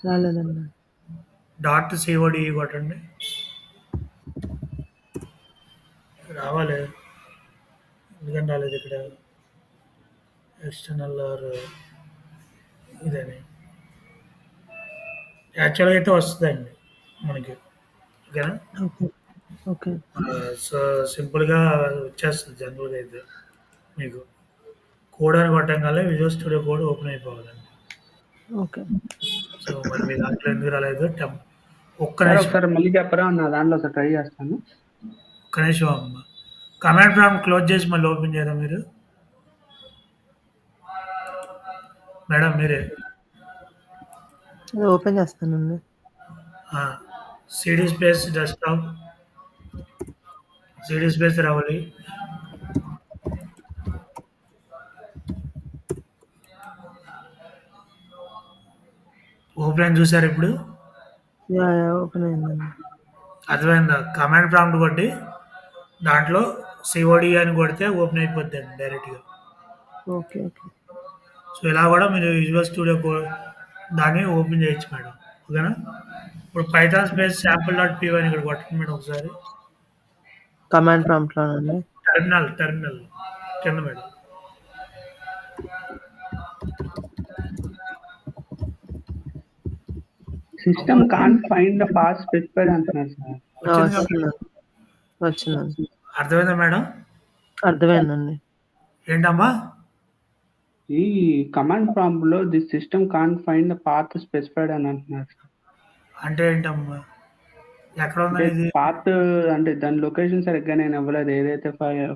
రాలేదండి. డాట్ సిఓడిఈ కొట్టండి. రావాలి. ఎందుకని రాలేదు ఇక్కడ? ఎక్స్టర్నల్ ఆర్ ఇదని యాక్చువల్గా అయితే వస్తుందండి మనకి. ఓకేనా? ఓకే. ఓకే. సో సింపుల్గా వచ్చేస్తుంది జనరల్గా అయితే మీకు. కోడ్ అని కొట్టంగానే విజువల్ స్టూడియో కోడ్ ఓపెన్ అయిపోవాలండి. ఓకే. సో మరి మీ దాంట్లో ఎందుకు రాలేదు? ఒక్క సార్ నిమిషం. ఒకసారి మళ్ళీ చెప్పరా? నా దాంట్లో ఒకసారి ట్రై చేస్తాను. ఒక్క నిమిషం అమ్మ. కమాండ్ ప్రాంప్ట్ క్లోజ్ చేసి మళ్ళీ ఓపెన్ చేయరా మీరు? మేడం మీరే. అది ఓపెన్ చేస్తానండి. CD space desktop, CD space రావాలి. ఓపెన్ అని చూసారు ఇప్పుడు? ఓపెన్ అయిందండి. అర్థమైందా? కమాండ్ ప్రాంప్ట్ కొట్టి దాంట్లో సిఓడి అని కొడితే ఓపెన్ అయిపోద్దండి డైరెక్ట్గా. ఓకే. ఓకే. సో ఇలా కూడా మీరు విజువల్ స్టూడియో దాన్ని ఓపెన్ చేయొచ్చు మేడం. ఓకేనా? ఇప్పుడు Python space sample dot P అని ఇక్కడ కొట్టండి మేడం ఒకసారి. కమాండ్ ప్రాంప్ట్‌లోనండి? టెర్మినల్ కింద madam. System can't find the path specified అంటున్నారు సార్. వచ్చింది కదా? వస్తుందండి. వచ్చిందండి. అర్థమైందా మేడం? అర్థమైందండి. ఏంటమ్మా? ఈ కమాండ్ ప్రాంప్ట్ లో the system can't find the path specified అని అంటున్నారు సార్. అంటే ఏంటమ్మా? ఎక్కడ అంటే ఉందని ఇది? పాత్ అంటే దాని లొకేషన్ సరిగ్గా నేను ఇవ్వలేదు. ఏదైతే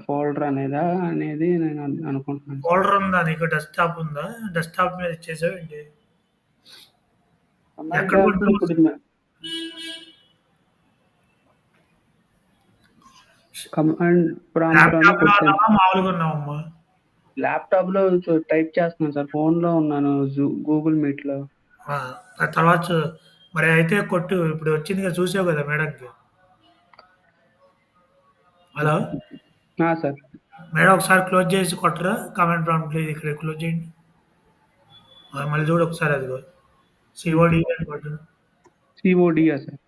ఫోల్డర్ అనేది నేను అనుకుంటున్నాను. ఫోల్డర్ ఉందా నీకు? డెస్క్టాప్ ఉందా? డెస్క్టాప్ మీద ఇచ్చేసావు ఏంటి? కమాండ్ ఎక్కడ ప్రాంప్ట్ కొట్టావు? ఇప్పుడు కమాండ్ ప్రాంప్ట్ లోనే ల్యాప్టాప్ లో కొట్టాను. ఉన్నావా మామూలుగా ఉన్నావమ్మా? ల్యాప్టాప్ లో టైప్ చేస్తున్నాను సార్. ఫోన్ లో ఉన్నాను గూగుల్ మీట్ లో. ఆ తర్వాత మరి అయితే కొట్టు. ఇప్పుడు వచ్చింది కదా, చూసావు కదా మేడంకి. Hello sir. మేడం ఒకసారి క్లోజ్ చేసి కొట్టరా కమెంట్ ప్రాంప్ట్ ఇక్కడ క్లోజ్ చేయండి. మళ్ళీ చూడు ఒకసారి అదిగో సిఓడి అని కొట్టు. సిఓడియా సార్?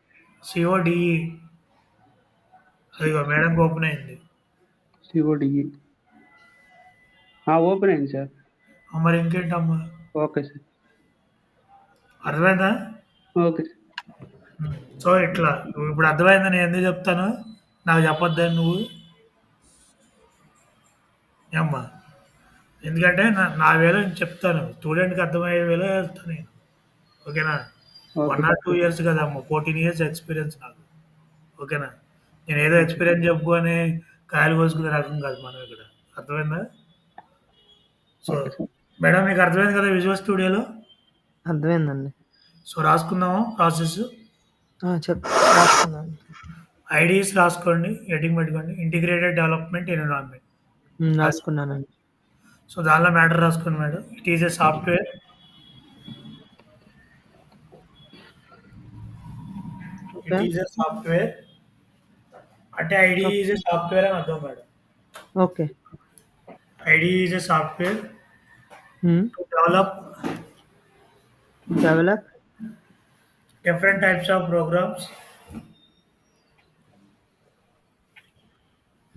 సిఓడిఈ అదిగో మేడంకి ఓపెన్ అయింది. సిఓడిఈ ఓపెన్ అయింది సార్. మరి ఇంకేంటమ్మా? Okay sir. అర్థమైందా? Okay sir. సో ఇట్లా ఇప్పుడు అర్థమైందని నేను ఎందుకు చెప్తాను? నాకు చెప్పొద్దని నువ్వు ఏమ్మా? ఎందుకంటే నా వేలో నేను చెప్తాను. స్టూడెంట్‌కి అర్థమయ్యే వేలో వెళ్తాను నేను. ఓకేనా? ఓకే 1 ఆర్ 2 ఇయర్స్ కదమ్మా! 14 ఇయర్స్ ఎక్స్‌పీరియన్స్ నాకు. ఓకేనా? నేనేదో ఓకే. ఎక్స్‌పీరియన్స్ చెప్పుకొని కాయలు కోసుకునే రకం కాదు మనం ఇక్కడ. అర్థమైందా? So, okay sir. మేడం మీకు అర్థమైంది కదా విజువల్ స్టూడియోలో? అర్థమైందండి. సో, రాసుకుందామా ప్రాసెస్? రాసుకున్నాను. ఐడీస్ రాసుకోండి. హెడ్డింగ్ పెట్టుకోండి. Integrated development environment. అది. రాసుకున్నానండి. సో, దానిలో మ్యాటర్ రాసుకోండి madam. It is a software. It okay. Is a software. అంటే ఐడీ ఈస్ ఎ సాఫ్ట్‌వేర్ అని అర్థం madam. Okay. IDE is a software hmm. To develop develop different types of programs,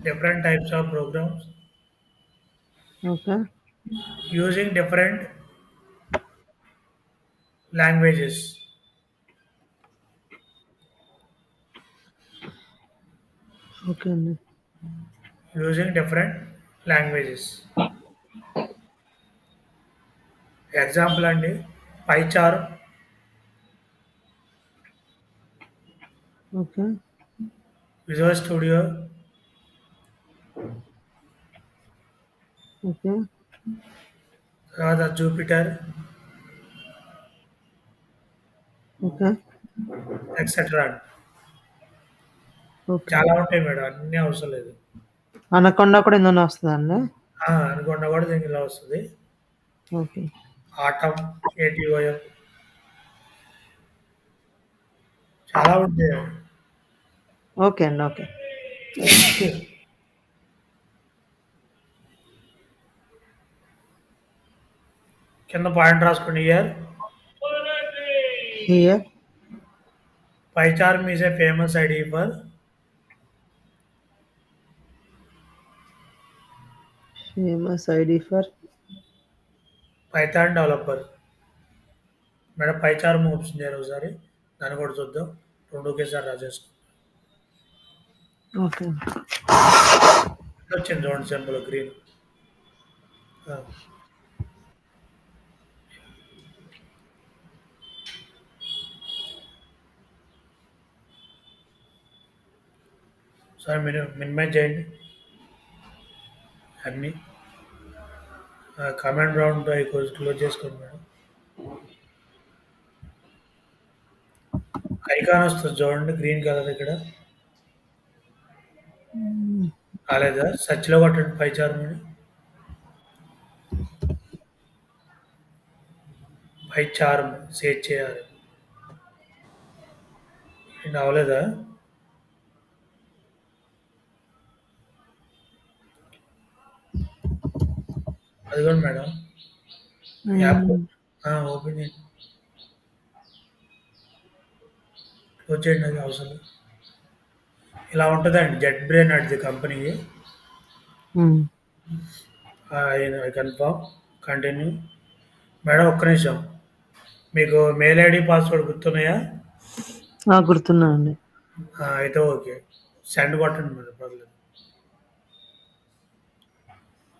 different types of programs okay. using different languages. Okay అండి. Using different languages. Example అండి PyCharm, okay. Visual studio, okay. తర్వాత Jupiter, okay. Etcetera. Okay. చాలా ఉంటాయి madam. అన్నీ అవసరం లేదు. Anaconda కూడా ఇందులోనే వస్తదండి? అనుకున్న కూడా దీనికి ఇలా వస్తుంది. ఓకే. ఆటం, ఏటీఓఎం చాలా ఉంటాయి. ఓకే అండి. ఓకే. కింద పాయింట్ రాసుకోండి. Here PyCharm is a famous IDE for famous ID for Python developer. Madam PyCharm వచ్చింది ఒకసారి దాన్ని కూడా చూద్దాం. రెండు ఒకేసారి రాసేసుకో. ఓకే. వచ్చింది చూడండి సింబల్ గ్రీన్. సార్ మీరు మినిమైజ్ చేయండి అన్నీ. కమాండ్ రౌండ్ క్లోజ్ చేసుకోండి మేడం. ఐకాన్ వస్తుంది చూడండి గ్రీన్ కలర్ ఇక్కడ. రాలేదా? సెర్చ్లో కొట్టండి పైచార్మ్ అని. పైచార్మ్ సేవ్ చేయాలి. ఇది అవ్వలేదా? అదిగోండి మేడం యాప్ ఓపెన్ చేయండి. క్లోజ్ చేయండి, అది అవసరం. ఇలా ఉంటుందండి జెట్ బ్రెయిన్ అడిది company. I confirm continue. Madam ఒక్క నిమిషం, మీకు మెయిల్ ఐడి పాస్వర్డ్ గుర్తున్నాయా? గుర్తున్నాయండి. అయితే ఓకే, సెండ్ కొట్టండి మేడం, పర్లేదు.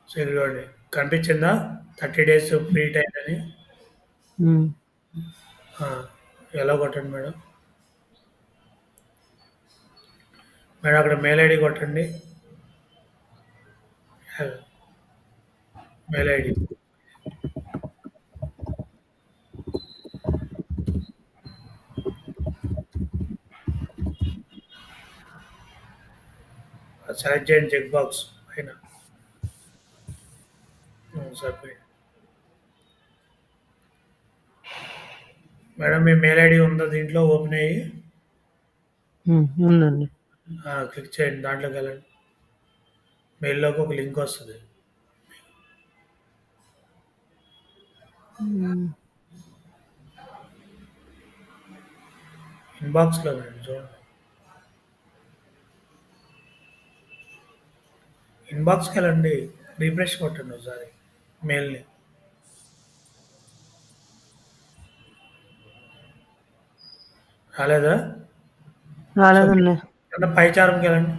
సో ఇదిగోండి కనిపించిందా 30 days ఫ్రీ టైం అని. ఎలా కొట్టండి మేడం? మేడం అక్కడ మెయిల్ ఐడి కొట్టండి. మెయిల్ ఐడి సెలెక్ట్ చేయండి చెక్ బాక్స్ పైన. సరిపోయింది మేడం. మీ మెయిల్ ఐడి ఉందా దీంట్లో? ఓపెన్ అయ్యి ఉందండి. క్లిక్ చేయండి, దాంట్లోకి వెళ్ళండి. మెయిల్లోకి ఒక లింక్ వస్తుంది. ఇన్బాక్స్లో చూడండి. ఇన్బాక్స్కి వెళ్ళండి, రీఫ్రెష్ కొట్టండి ఒకసారి మెయిల్ని. రాలేదా? రాలేదండి. పైచారంకి వెళ్ళండి.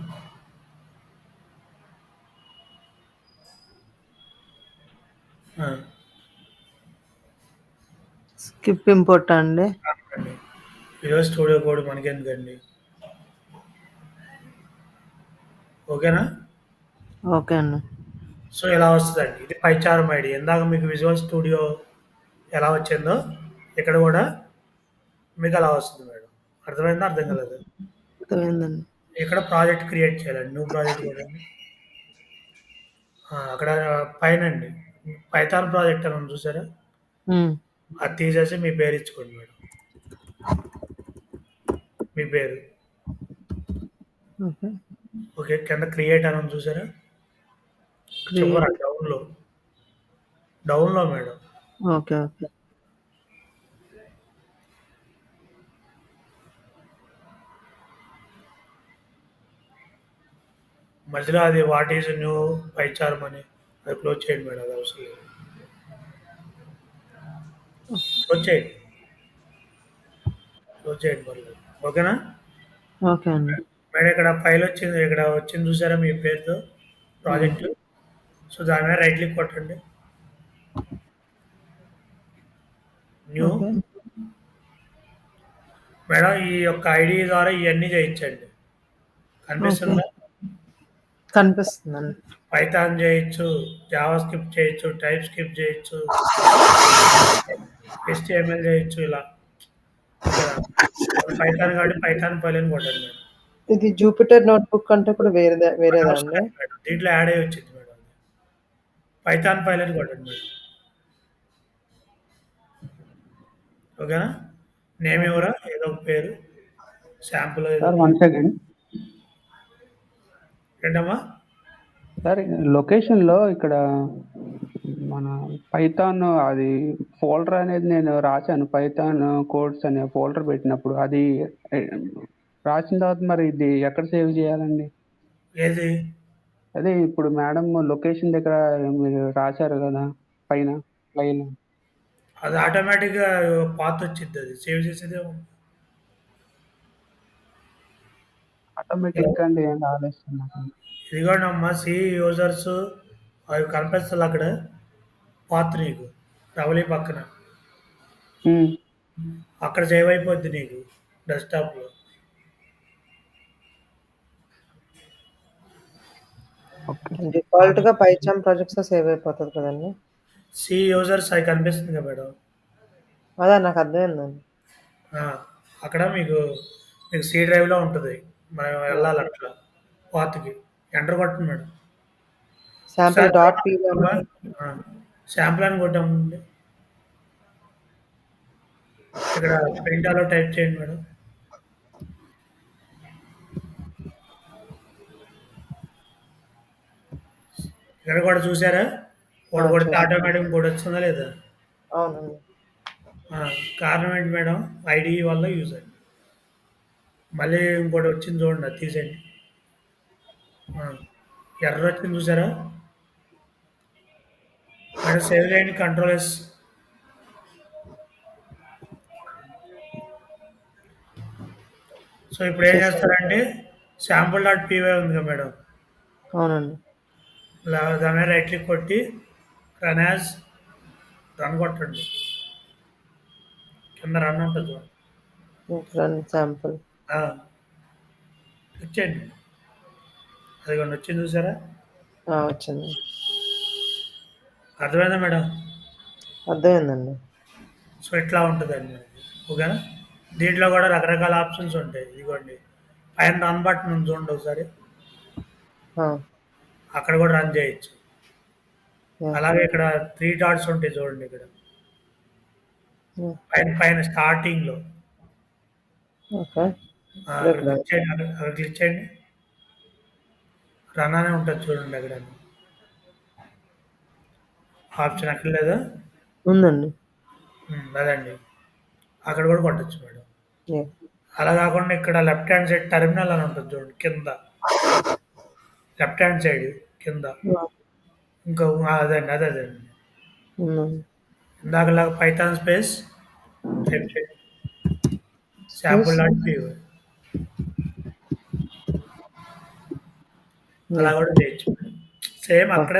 స్కిప్ ఇంపోర్ట్ అండి. విజువల్ స్టూడియో కోడ్ మనకెందుకండి? ఓకేనా? ఓకే అండి. సో ఇలా వస్తుందండి, ఇది పైచారం ఐడి. ఇందాక మీకు విజువల్ స్టూడియో ఎలా వచ్చిందో ఇక్కడ కూడా మీకు అలా వస్తుంది మేడం. అర్థమైందా? అర్థం కాలేదు? అర్థమైందండి. ఇక్కడ ప్రాజెక్ట్ క్రియేట్ చేయాలండి, న్యూ ప్రాజెక్ట్ కొట్టండి. అక్కడ పైన అండి పైథాన్ ప్రాజెక్ట్ అని ఉంది చూసారా? అది తీసేసి మీ పేరు ఇచ్చుకోండి మేడం. మీ పేరు ఓకే. కింద క్రియేట్ అని ఉంది చూసారా? చివర డౌన్లో మేడం. ఓకే. ఓకే. మధ్యలో అది వాట్ ఈజ్ న్యూ పైచార్మ్ అని అది క్లోజ్ చేయండి మేడం, అది అవసరం లేదు. క్లోజ్ చేయండి పర్లేదు. ఓకేనా? ఓకే అండి. మేడం ఇక్కడ ఫైల్ వచ్చింది, ఇక్కడ వచ్చింది చూసారా మీ పేరుతో ప్రాజెక్టు? సో దాని మీద రైట్ క్లిక్ కొట్టండి, న్యూ. మేడం ఈ యొక్క ఐడి ద్వారా ఇవన్నీ చేయించండి. కనిపిస్తుందా? కనిపిస్తుందండి. పైథాన్ చేయొచ్చు, జావా స్క్రిప్ట్ చేయొచ్చు, టైప్ స్క్రిప్ట్ చేయొచ్చు, HTML చేయొచ్చు. ఇలా పైథాన్ కాబట్టి పైథాన్ ఫైల్ అని కొట్టండి మేడం. ఇది జూపిటర్ నోట్బుక్ అంటే కూడా వేరేదా అండి? దీంట్లో యాడ్ అయ్యి వచ్చింది మేడం. పైథాన్ ఫైల్ అని కొట్టండి మేడం. ఓకేనా? నేమ్ ఎవరా? ఏదో ఒక పేరు శాంపుల్. Sir 1 second. ఏంటమ్మా? సార్ లొకేషన్‌లో ఇక్కడ మన పైథాన్ అది ఫోల్డర్ అనేది నేను రాశాను. పైథాన్ కోడ్స్ అనే ఫోల్డర్ పెట్టినప్పుడు అది రాసిన తర్వాత మరి ఇది ఎక్కడ సేవ్ చేయాలండి? ఏది? అదే ఇప్పుడు మేడం లొకేషన్ దగ్గర మీరు రాశారు కదా పైన లైన్. అది ఆటోమేటిక్‌గా పాత్ వచ్చిద్ది, అది సేవ్ చేసేదే ఉంది. ఆటోమేటిక్‌గా అంటే ఏం రాలేదు సార్ నాకు. ఇదిగోండమ్మా, సి యూజర్స్ అవి కనిపిస్తుంది అక్కడ పాత్ నీకు రవలి పక్కన. అక్కడ సేవ్ అయిపోద్ది నీకు డెస్క్టాప్లో. డిఫాల్ట్‌గా పైచామ్ ప్రాజెక్ట్స్‌లో సేవ్ అయిపోతది కదండీ! సి యూజర్స్ అయి కనిపిస్తుంది కదా మేడం. అదే నాకు అర్థమైందండి. ఆ! అక్కడ మీకు సి డ్రైవ్‌లో ఉంటది. మనం వెళ్ళాలి అట్లా పాత్‌కి. ఎంటర్ కొట్టండి మేడం. శాంపుల్ ఒకసారి డాట్ పీవై ఆ! శాంపుల్ అని కొట్టామండి. ఇక్కడ పెంటాలో టైప్ చేయండి మేడం. ఇక్కడ కూడా చూసారా? ఒకటి కొడితే చూసాను. ఆటోమేటిక్‌గా ఇంకోటి వస్తుందా లేదా? అవునండి. ఆ! కారణం ఏంటి మేడం? ఐడీ వల్ల యూజ్ అయింది. మళ్ళీ ఇంకోటి వచ్చింది చూడండి అది తీసేయండి. ఆ! ఎర్రర్ వచ్చింది చూసారా? మేడం సేవ్ చేయండి కంట్రోల్ ఎస్. సో ఇప్పుడు ఏం చేశాను. చేస్తారంటే శాంపుల్ డాట్ పీవై ఉంది కదా మేడం. అవునండి. దాని మీద రైట్ క్లిక్ కొట్టి రన్ యాజ్ రన్ కొట్టండి. కింద రన్ ఉంటుంది చూడండి. Run sample. ఆ! క్లిక్ చేయండి. అదిగోండి వచ్చింది చూసారా? వచ్చింది. అర్థమైందా మేడం? అర్థమైందండి. సో ఇట్లా ఉంటుందండి. ఓకేనా? దీంట్లో కూడా రకరకాల ఆప్షన్స్ ఉంటాయి. ఇదిగోండి పైన రన్ బటన్ ఉంది చూడండి ఒకసారి. ఆ! అక్కడ కూడా రన్ చేయొచ్చు. యాహ్! అలాగే ఇక్కడ 3 డాట్స్ ఉంటాయి చూడండి ఇక్కడ. యాహ్! పైన పైన స్టార్టింగ్‌లో. ఓకే. అక్కడ క్లిక్ చేయండి. అక్కడ క్లిక్ చేయండి. రన్ అనే ఉంటుంది చూడండి అక్కడ. ఆప్షన్ అక్కడ లేదా? ఉందండి. అదండి. అక్కడ కూడా కొట్టొచ్చు మేడం. యాహ్! అలా కాకుండా ఇక్కడ లెఫ్ట్ హ్యాండ్ సైడ్ టెర్మినల్ అని ఉంటుంది చూడండి కింద. లెఫ్ట్ హ్యాండ్ సైడ్ కింద. ఆ! ఇంకో అదండి. ఉందండి. ఇందాకలాగా పైథాన్ స్పేస్ టైప్ చేయండి. Sample space dot py. అలా యాహ్! కూడా చేయొచ్చు. సేమ్ ఆ! అక్కడ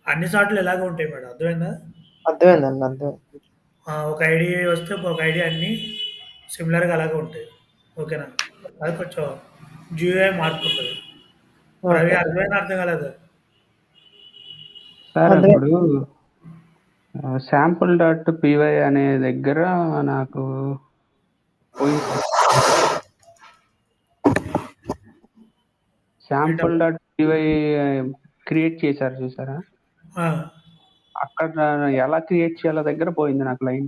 అన్ని చోట్ల ఇలాగే ఉంటాయి మేడం. అర్థమైందా? అర్థమైందండి. అర్థమైంది. ఒక ఐడీ వస్తే ఒక ఐడీ అన్నీ సిమిలర్‌గా అలాగే ఉంటాయి. ఓకేనా? అది కొంచెం జియూఐ మార్పు ఉంటది. రవి ఓకే. అర్థమైందా? అర్థం కాలేదా? సార్ అర్థమైంది. ఇప్పుడు శాంపుల్ డాట్ పీవై అనే దగ్గర నాకు పోయింది సార్. శాంపుల్ ఏంటమ్మా? డాట్ పీవై క్రియేట్ చేశారు చూసారా? ఆ! అక్కడ ఎలా క్రియేట్ చేయాలో దగ్గర పోయింది నాకు లైన్.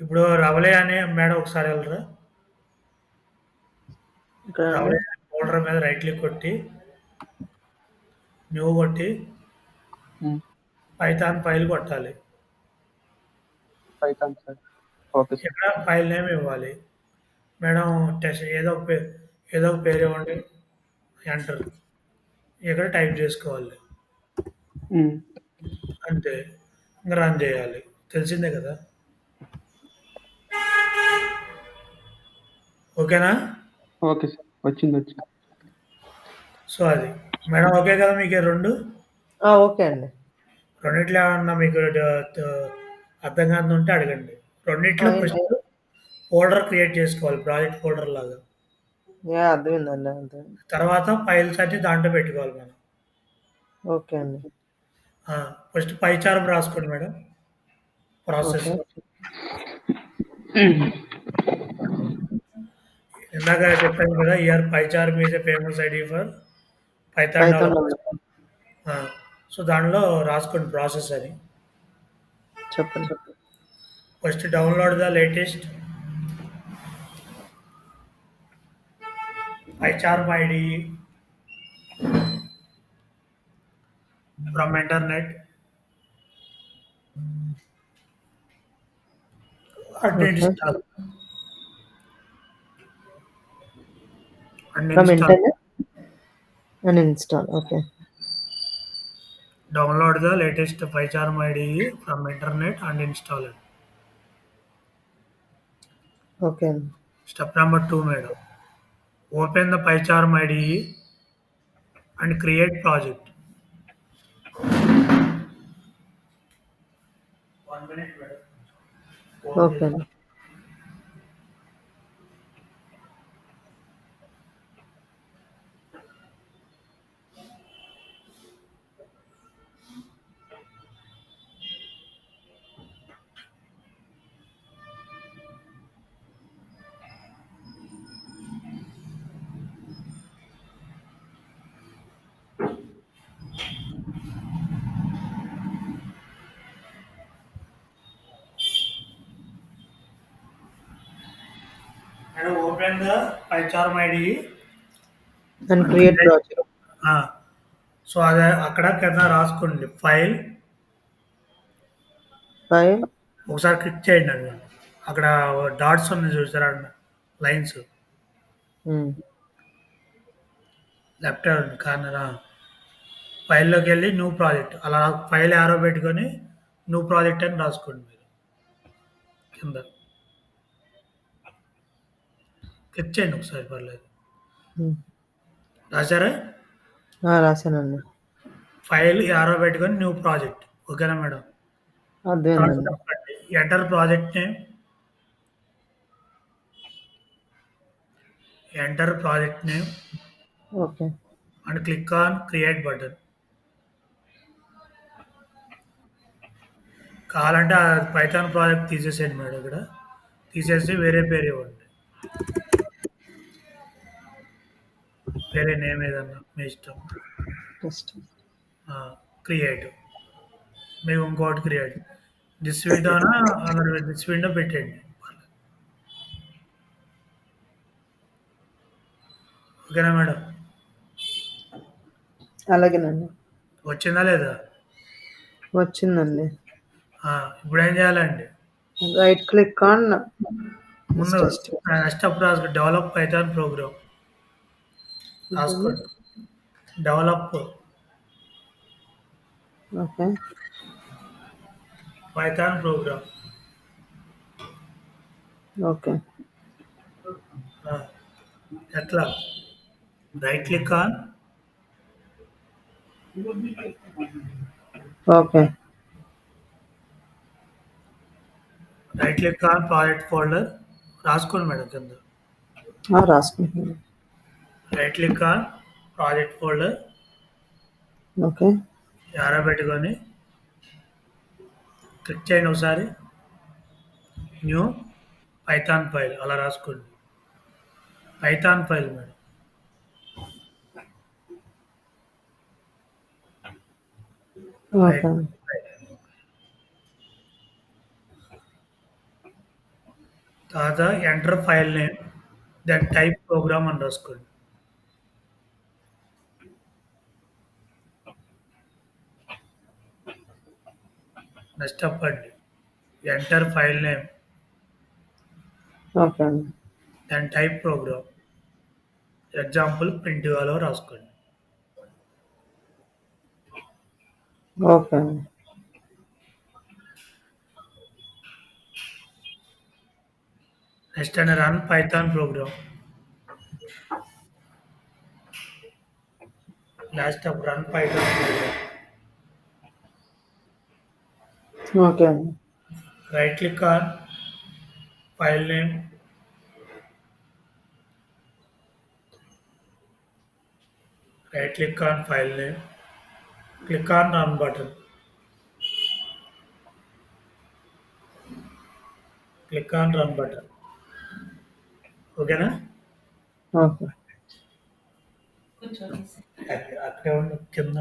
ఇప్పుడు రవలే అనే మేడం ఒకసారి వెళ్ళరా? ఇక్కడ అండి. రవలే అనే ఫోల్డర్ మీద రైట్ క్లిక్ కొట్టి, న్యూ కొట్టి, హ్మ్. పైథాన్ ఫైల్ కొట్టాలి. Python sir. Okay sir. ఇక్కడ ఫైల్ నేమ్ ఇవ్వాలి. మేడం టెస్ట్ ఏదో ఒక పేరు ఇవ్వండి. ఎంటర్. ఇక్కడ టైప్ చేసుకోవాలి. హ్మ్. అంతే. ఇంక రన్ చేయాలి. తెలిసిందే కదా! ఓకేనా? Okay sir. వచ్చింది. సో అది. మేడం ఓకే కదా మీకు ఈ 2? ఓకే అండి. రెండిట్లో ఏమన్నా మీకు అర్థం కానిది ఉంటే అడగండి. రెండిట్లో ఏంటి? ఫస్ట్ ఫోల్డర్ క్రియేట్ చేసుకోవాలి. ప్రాజెక్ట్ ఫోల్డర్ లాగా. అర్థమైందండి. అర్థమైంది. తర్వాత ఫైల్స్ అన్నీ దాంట్లో పెట్టుకోవాలి మనం. ఓకే అండి. ఫస్ట్ పైచార్మ్ రాసుకోండి మేడం. ప్రాసెస్. ఓకే. ఇందాక చెప్పాను కదా! Here PyCharm is a famous IDE for Python Python developers. ఆ! సో దానిలో రాసుకోండి ప్రాసెస్ అని. చెప్పండి. First download the latest PyCharm IDE from internet and okay. install. From internet and install. Okay. Download the latest PyCharm IDE from internet and install it. Okay అండి. Step number 2, madam. Open the PyCharm IDE and create project. 1 minute, madam. Okay అండి. Open the PyCharm IDE And and create create. project. So అదే అక్కడ కింద రాసుకోండి file. File. ఒకసారి click చేయండి అది. అక్కడ డాట్స్ ఉన్నాయి చూసారా లైన్స్ Hmm. లెఫ్ట్ కార్నర్ ఫైల్లోకి వెళ్ళి న్యూ ప్రాజెక్ట్ అలా ఫైల్ యారో పెట్టుకొని న్యూ ప్రాజెక్ట్ అని రాసుకోండి మీరు కింద క్లిక్ చేయండి ఒకసారి పర్లేదు. Hmm. రాశారా? రాశానండి. ఫైల్ యారో పెట్టుకొని న్యూ ప్రాజెక్ట్. ఓకేనా మేడం? అర్థమైందండి. Enter project name, enter project name okay. And click on create button. కావాలంటే ఆ పైథాన్ ప్రాజెక్ట్ తీసేసేయండి మేడం. ఇక్కడ తీసేసి వేరే పేరు ఇవ్వండి. వేరే నేమ్ ఏదన్నా మీ ఇష్టం. టెస్ట్. క్రియేట్ మేము ఇంకోటి క్రియేట్ దిస్ విండోనా అందరు దిస్ విండో పెట్టండి. ఓకేనా మేడం? అలాగేనండి. వచ్చిందా లేదా? వచ్చిందండి. ఇప్పుడు ఏం చేయాలండి? రైట్ క్లిక్ ఆన్ ముందు టెస్ట్. నెక్స్ట్ అప్పుడు రాసుకో డెవలప్ పైథాన్ ప్రోగ్రామ్ రాసుకోండి. Develop okay. Python program. Okay. ఎట్లా? Right click on okay. Right click on project folder రాసుకోండి మేడం కింద. రాసుకుంటున్నాను. Right click on project folder okay. Arrow పెట్టుకొని క్లిక్ చేయండి ఒకసారి. న్యూ పైథాన్ ఫైల్ అలా రాసుకోండి. Python file madam. ఓకే. తర్వాత enter file name then type program అని రాసుకోండి. నెక్స్ట్ చెప్పండి ఎంటర్ ఫైల్ నేమ్ ఓకే అండి. Then type program. ఎగ్జాంపుల్ ప్రింట్గాలో రాసుకోండి. ఓకే అండి. నెక్స్ట్ అని run Python program. Last of run Python program. Okay అండి. Right click on file name right click on file name click on run button. Click on run button. ఓకేనా? Okay. అక్కడే ఉండి కింద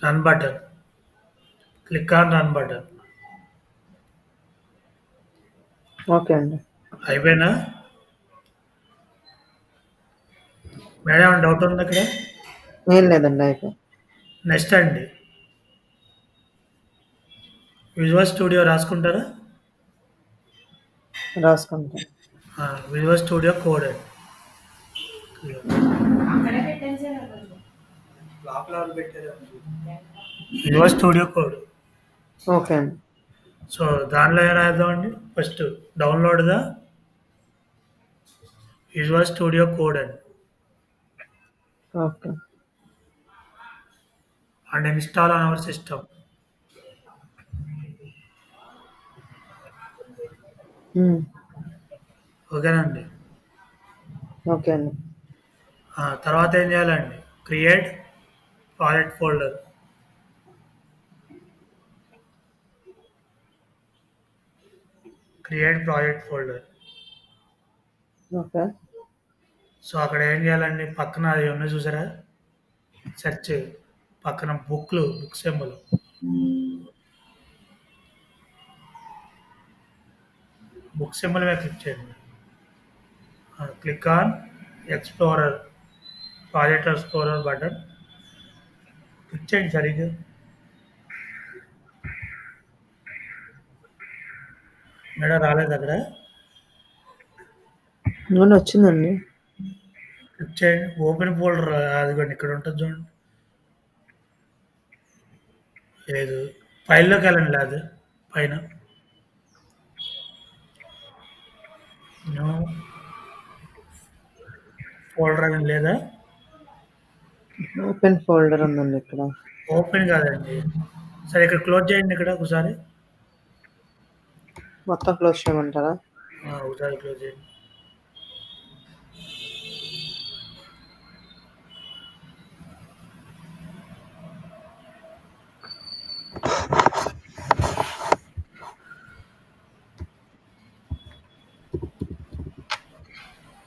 run button. Click on run button. Okay అండి. అయిపోయినా madam? ఏమైనా doubt ఉంది అక్కడ? ఏం లేదండి, అయిపోయి. నెక్స్ట్ అండి విజువల్ స్టూడియో రాసుకుంటారా? రాసుకుంటాను. విజువల్ స్టూడియో కోడ్ అండి. Visual studio Code. ఓకే అండి. సో దానిలో ఏం రాద్దామండి? First download the Visual studio Code అండి okay. And install on our system. ఓకేనండి? ఓకే అండి. తర్వాత ఏం చేయాలండి? Create project folder. Create project folder. Okay. So అక్కడ ఏం చేయాలండి? పక్కన అది ఉన్నాయి చూసారా సెర్చ్ పక్కన బుక్ సింబల్. బుక్ సింబల్ మీద క్లిక్ చేయండి. Click on explorer, project explorer button click చేయండి సరిగ్గా. మేడం రాలేదా అక్కడ? అవును వచ్చిందండి. క్లిక్ చేయండి. ఓపెన్ ఫోల్డర్ అదిగోండి ఇక్కడ ఉంటది చూడండి. లేదు. ఫైల్‌లోకెళ్ళండి లేదు పైన. న్యూ ఫోల్డర్ అని లేదా? ఓపెన్ ఫోల్డర్ ఉందండి ఇక్కడ. ఓపెన్ కాదండి. సరే ఇక్కడ క్లోజ్ చేయండి ఇక్కడ ఒకసారి. మొత్తం క్లోజ్ చేయమంటారా? ఒకసారి క్లోజ్ చేయండి.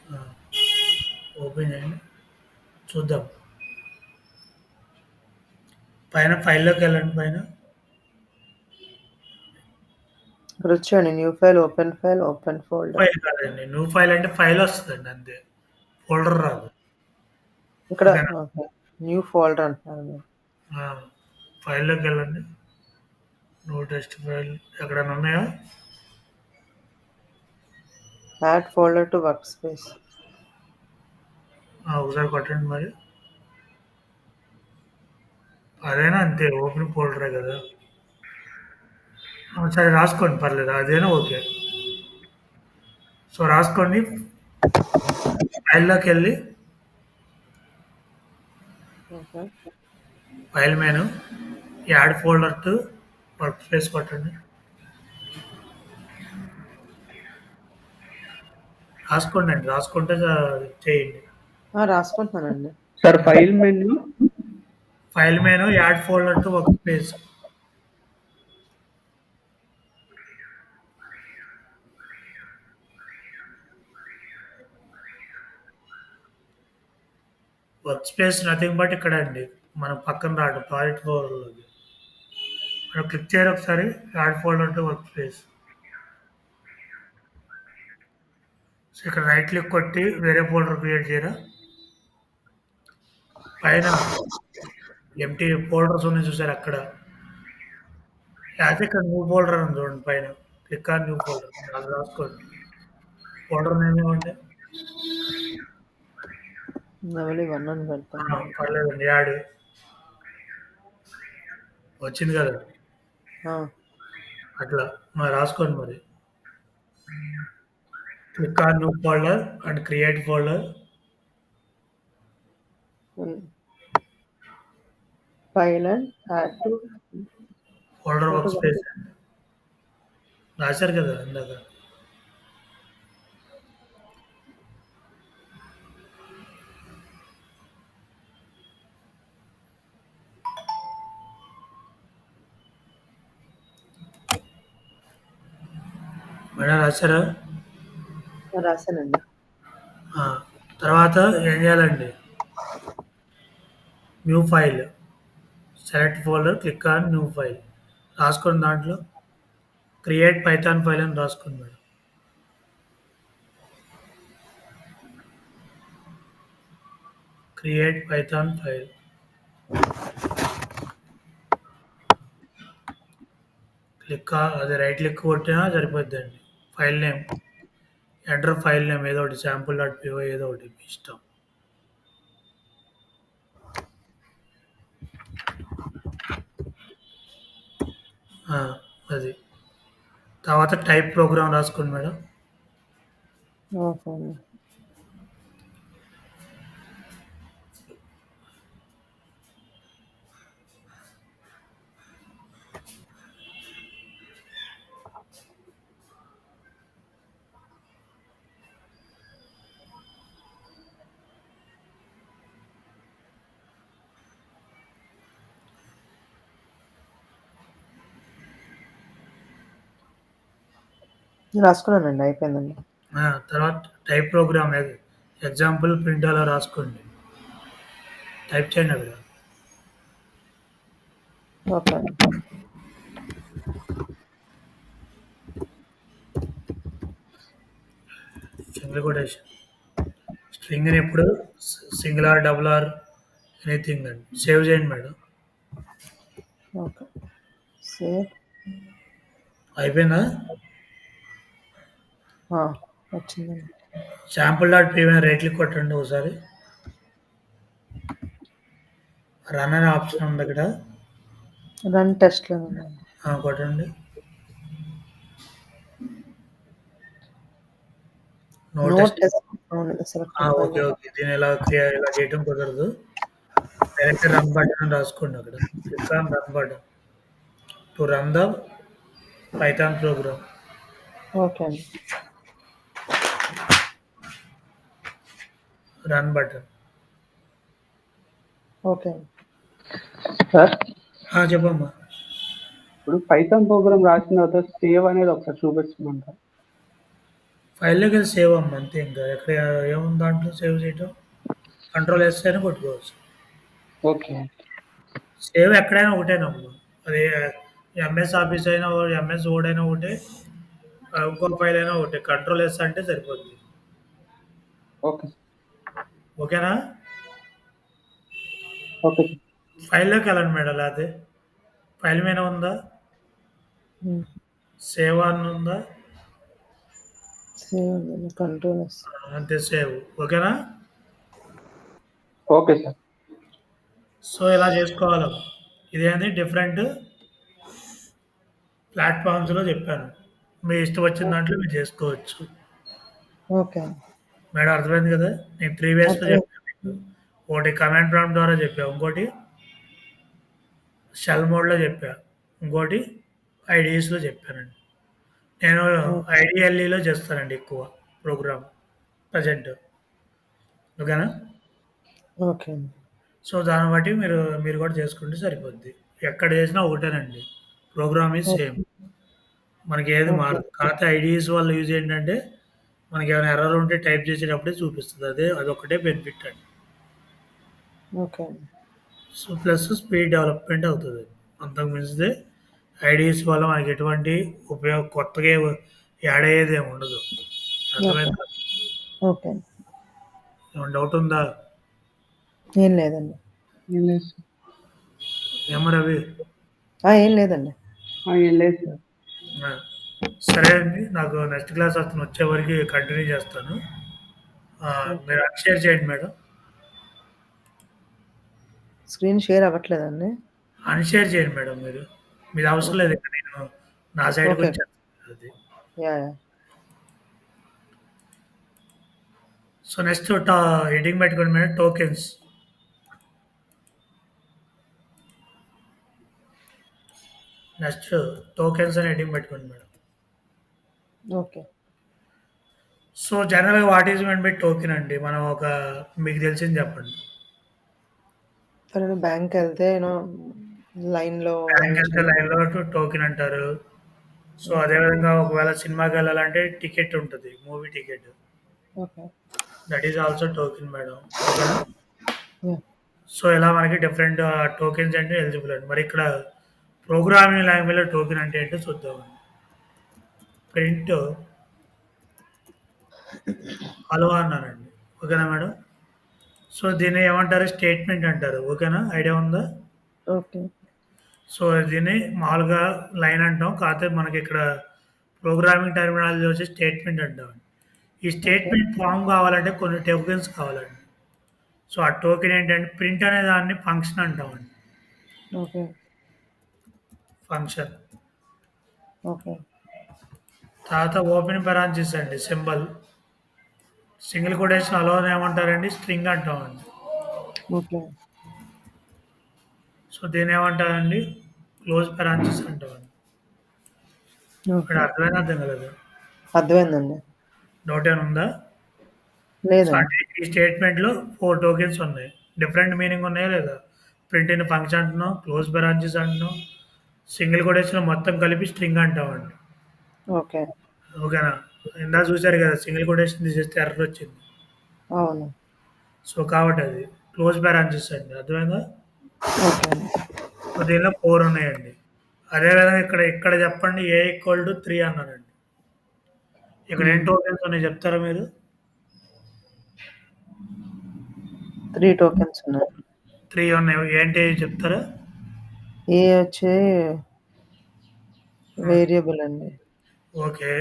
ఆ! ఓపెన్ చేయండి. చూద్దాం. పైన ఫైల్‌లోకెళ్ళండి పైన. ఇక్కడ వచ్చేయండి new file, open folder. File కాదండి. న్యూ ఫైల్ అంటే ఫైల్ వస్తదండి అంతే. ఫోల్డర్ రాదు. ఇక్కడ ఓకేనా? ఓకే. న్యూ ఫోల్డర్ అంటున్నారు మీరు. ఆ! ఫైల్‌లోకెళ్ళండి. నో టెస్ట్ ఫైల్ ఎక్కడైనా ఉన్నాయా? Add folder to work space. ఒకసారి కొట్టండి మరి. అదైనా అంతే ఓపెన్ ఫోల్డరే కదా! సరే రాసుకోండి పర్లేదు. అదైనా ఓకే. సో, రాసుకోండి. ఫైల్‌లోకెళ్ళి okay. File menu add folder to workspace కొట్టండి. రాసుకోండండి. రాసుకుంటే చేయండి. రాసుకుంటున్నానండి. Sir file menu file menu add folder to workspace. Workspace nothing but ఇక్కడ అండి. మనం పక్కన రాడు ప్రాజెక్ట్ ఫోల్డర్‌లోకి. మనం క్లిక్ చేయండి ఒకసారి add folder to work space. So, ఇక్కడ రైట్ క్లిక్ కొట్టి వేరే ఫోల్డర్ క్రియేట్ చేయరా? పైన ఎంప్టీ ఫోల్డర్స్ ఉన్నాయి చూసారా అక్కడ. లేకపోతే ఇక్కడ న్యూ ఫోల్డర్ అని చూడండి పైన. Click on new folder. అది రాసుకోండి. ఫోల్డర్ నేమ్ ఏమండి? లెవెల్ 1 అని పెడతాను. పర్లేదండి యాడ్. వచ్చింది కదా! అట్లా మరి రాసుకోండి మరి. Click on new folder and create folder. File and add to folder workspace రాశారు కదా ఇందాక. మేడం రాశారా? రాశానండి. తర్వాత ఏం చేయాలండి? New file. Select folder, click on new file. రాసుకోండి దాంట్లో క్రియేట్ పైథాన్ ఫైల్ అని రాసుకోండి మేడం. Create Python file. అది రైట్ క్లిక్ కొట్టినా సరిపోద్దండి. File name enter file name ఏదో ఒకటి శాంపుల్.py ఏదో ఒకటి మీ ఇష్టం. అది తర్వాత టైప్ ప్రోగ్రామ్ రాసుకోండి మేడం. ఓకే అండి. రాసుకున్నానండి. అయిపోయిందండి. తర్వాత టైప్ ప్రోగ్రామ్ ఎగ్జాంపుల్ ప్రింట్ అలా రాసుకోండి. టైప్ చేయండి అక్కడ. ఓకే అండి. Single quotation. స్ట్రింగ్‌ని ఎప్పుడు single or, double or anything అండి. సేవ్ చేయండి మేడం. ఓకే. సేవ్. అయిపోయిందా? వచ్చిందండి. శాంపుల్ డాట్ పీ మీద రైట్ క్లిక్ కొట్టండి ఒకసారి. రన్ అనే ఆప్షన్ ఉంది ఇక్కడ. రన్ టెస్ట్‌లో ఉందండి. కొట్టండి. No no test. టెస్ట్ అవునండి. Selected okay. ఫైల్. ఓకే. దీన్ని ఇలా చేయటం కుదరదు. డైరెక్ట్ రన్ బటన్ అని రాసుకోండి అక్కడ. Click on run button to run the Python program. Okay అండి. Run button. ఓకే అండి. సార్ చెప్పమ్మా. ఇప్పుడు పైథాన్ ప్రోగ్రామ్ రాసిన తర్వాత సేవ్ అనేది ఒకసారి చూపించమంటారా? ఫైల్‌లోకి వెళ్ళి సేవ్ అమ్మ అంతే ఇంకా. ఎక్కడ ఏముంది దాంట్లో సేవ్ చేయటం? కంట్రోల్ ఎస్ అయినా కొట్టుకోవచ్చు. ఓకే. సేవ్ ఎక్కడైనా ఒకటేనమ్మా. అది ఎంఎస్ ఆఫీస్ అయినా, ఎంఎస్ వర్డ్ అయినా ఒకటే. ఇంకో ఫైల్ అయినా ఒకటే. కంట్రోల్ ఎస్ అంటే సరిపోద్ది. ఓకే. ఓకేనా? ఓకే. ఫైల్‌లోకి వెళ్ళండి మేడం. లేకపోతే ఫైల్ మీద ఉందా? సేవ్ అని ఉందా? సేవ్ ఉందండి. Control yes. అంతే సేవ్. ఓకేనా? Okay sir. సో ఇలా చేసుకోవాలి. ఇదేంది డిఫరెంట్ ప్లాట్‌ఫామ్స్‌లో చెప్పాను. మీ ఇష్టం వచ్చిన దాంట్లో మీరు చేసుకోవచ్చు. ఓకే అండి. మేడం అర్థమైంది కదా? నేను 3 వేస్‌లో అర్థమైంది. చెప్పాను మీకు. ఒకటి కమాండ్ ప్రాంప్ట్ ద్వారా చెప్పా. ఇంకోటి షెల్ మోడ్‌లో చెప్పా. ఇంకోటి ఐడీఎస్‌లో చెప్పానండి. నేను ఓకే. ఐడీఎల్ఈలో చేస్తానండి ఎక్కువ ప్రోగ్రామ్ ప్రెజెంట్. ఓకేనా? ఓకే అండి. సో దాన్ని బట్టి మీరు కూడా చేసుకుంటే సరిపోద్ది. ఎక్కడ చేసినా ఒకటేనండి. Program is okay. సేమ్. మనకి ఏది ఓకే. మారదు. కాకపోతే ఐడీఎస్ వల్ల యూజ్ ఏంటంటే మనకి ఏమైనా ఎర్రర్ ఉంటే టైప్ చేసేటప్పుడే చూపిస్తది. అదొక్కటే బెనిఫిట్ అండి. ఓకే అండి. సో ప్లస్ స్పీడ్ డెవలప్‌మెంట్ అవుతది. అంతకు మించితే ఐడీఎస్ వల్ల మనకి ఎటువంటి కొత్తగా యాడ్ అయ్యేది ఏమి ఉండదు. ఓకే. అర్థమైందా? ఓకే అండి. ఏమైనా డౌట్ ఉందా? ఏం లేదండి. ఏం లేదు సార్. ఏమో రవి? ఏం లేదండి. ఏం లేదు సార్. ఆ! సరే అండి. నాకు నెక్స్ట్ క్లాస్ అతను వచ్చే వరకి కంటిన్యూ చేస్తాను. ఓకే. మీరు అన్‌షేర్ చేయండి మేడం. స్క్రీన్ షేర్ అవ్వట్లేదండి? అన్‌షేర్ చేయండి మేడం మీరు. మీది అవసరం లేదు. ఓకే. ఇక నేను నా సైడ్‌కి ఓకే. వచ్చేస్తాను అది. యాహ్! సో నెక్స్ట్ హెడ్డింగ్ పెట్టుకోండి మేడం టోకెన్స్. నెక్స్ట్ టోకెన్స్ అని హెడ్డింగ్ పెట్టుకోండి మేడం. ఓకే. సో జనరల్‌గా what is mean by token అండి? మనం మీకు తెలిసింది చెప్పండి. సరే బ్యాంక్‌కెళ్తే లైన్‌లో బ్యాంక్‌కెళ్తే నిల్చొని లైన్‌లో టోకెన్ అంటారు. So okay. అదేవిధంగా ఒకవేళ సినిమాకెళ్ళాలంటే టికెట్ ఉంటది. Movie ticket. Okay. That is also token madam. ఓకేనా? యాహ్! సో ఇలా మనకి డిఫరెంట్ టోకెన్స్ అంటే ఎలిజిబుల్ అండి. మరి ఇక్కడ ప్రోగ్రామింగ్ లాంగ్వేజ్‌లో టోకెన్ అంటే ఏంటో చూద్దామండి. ప్రింట్ హలో అన్నానండి. ఓకేనా మేడం? సో దీన్ని ఏమంటారు? స్టేట్మెంట్ అంటారు. ఓకేనా? ఐడియా ఉందా? ఓకే. సో దీన్ని మామూలుగా లైన్ అంటాం. కాకపోతే మనకిక్కడ ప్రోగ్రామింగ్ టర్మినాలజీ వచ్చి స్టేట్మెంట్ అంటామండి. ఈ ఓకే. స్టేట్మెంట్ ఫార్మ్ కావాలంటే కొన్ని టోకెన్స్ కావాలండి. సో ఆ టోకెన్ ఏంటంటే ప్రింట్ అనే దాన్ని ఫంక్షన్ అంటామండి. ఓకే. ఫంక్షన్. ఓకే. తర్వాత ఓపెన్ పెరాంథసిస్ అండి సింబల్. సింగిల్ కొటేషన్ అలోని ఏమంటారండి? స్ట్రింగ్ అంటామండి. ఓకే. సో దీన్ని ఏమంటారండి? క్లోజ్ పెరాంథసిస్ అంటామండి. ఇక్కడ ఓకే. అర్థమైందా? అర్థం కాలేదా? అర్థమైందండి. డౌట్ ఏమైనా ఉందా? సో లేదండి. అంటే ఈ స్టేట్మెంట్‌లో 4 టోకెన్స్ ఉన్నాయి. డిఫరెంట్ మీనింగ్ ఉన్నాయా లేదా? ప్రింట్ ఇన్ ఫంక్షన్ అంటున్నాం, క్లోజ్ పెరాంథసిస్ అంటున్నాం, సింగిల్ కొటేషన్‌లో మొత్తం కలిపి స్ట్రింగ్ అంటామండి. ఓకే. ఓకేనా? ఇందాక చూసారు కదా! సింగిల్ కొటేషన్ తీసేస్తే ఎర్రర్ వచ్చింది. అవును. సో కాబట్టి అది క్లోజ్ పెరాంథసిస్ అండి. అర్థమైందా? ఓకే అండి. సో దీనిలో 4 ఉన్నాయండి. అదేవిధంగా ఇక్కడ చెప్పండి A = 3 అన్నానండి. ఇక్కడ ఎన్ని టోకెన్స్ ఉన్నాయో చెప్తారా మీరు? 3 టోకెన్స్ ఉన్నాయి. 3 ఉన్నాయి. ఏంటి చెప్తారా? ఏ వచ్చి వేరియబుల్ అండి. ఓకే.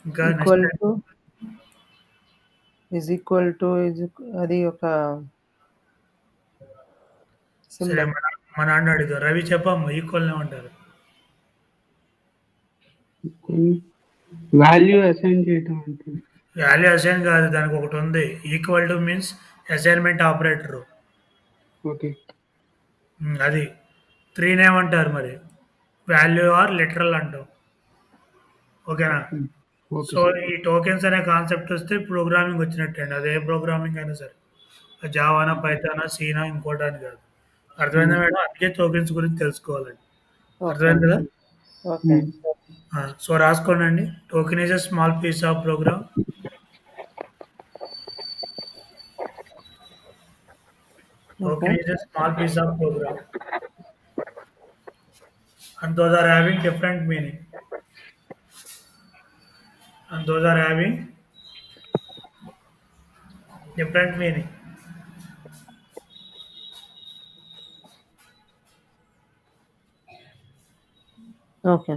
ఇంకా equal next to equal to అది ఒక సరే సింబల్. మా నాన్న అడుగుదాం. రవి చెప్పమ్మా ఈక్వల్ ఏమంటారు? వాల్యూ అసైన్ చేయటం అంటుంది. వాల్యూ అసైన్ కాదు, దానికి ఒకటి ఉంది. Equal to means assignment operator. Okay. అది 3 ఏమంటారు మరి? వాల్యూ ఆర్ లిటరల్ అంటాం. ఓకేనా? Okay so sir. ఈ టోకెన్స్ అనే కాన్సెప్ట్ వస్తే ప్రోగ్రామింగ్ వచ్చినట్టే అండి. అదే ప్రోగ్రామింగ్ అయినా సరే, జావానా, పైథానా, సీనా, ఇంకోటి అని కాదు. అర్థమైందా మేడం? అందుకే టోకెన్స్ గురించి తెలుసుకోవాలండి. ఓకే అర్థమైంది అండి. కదా? ఓకే. సో రాసుకోండి. Token is a small piece of program. Okay. Token is a small piece of program, and those are having different meaning. And those are having different meaning. Okay.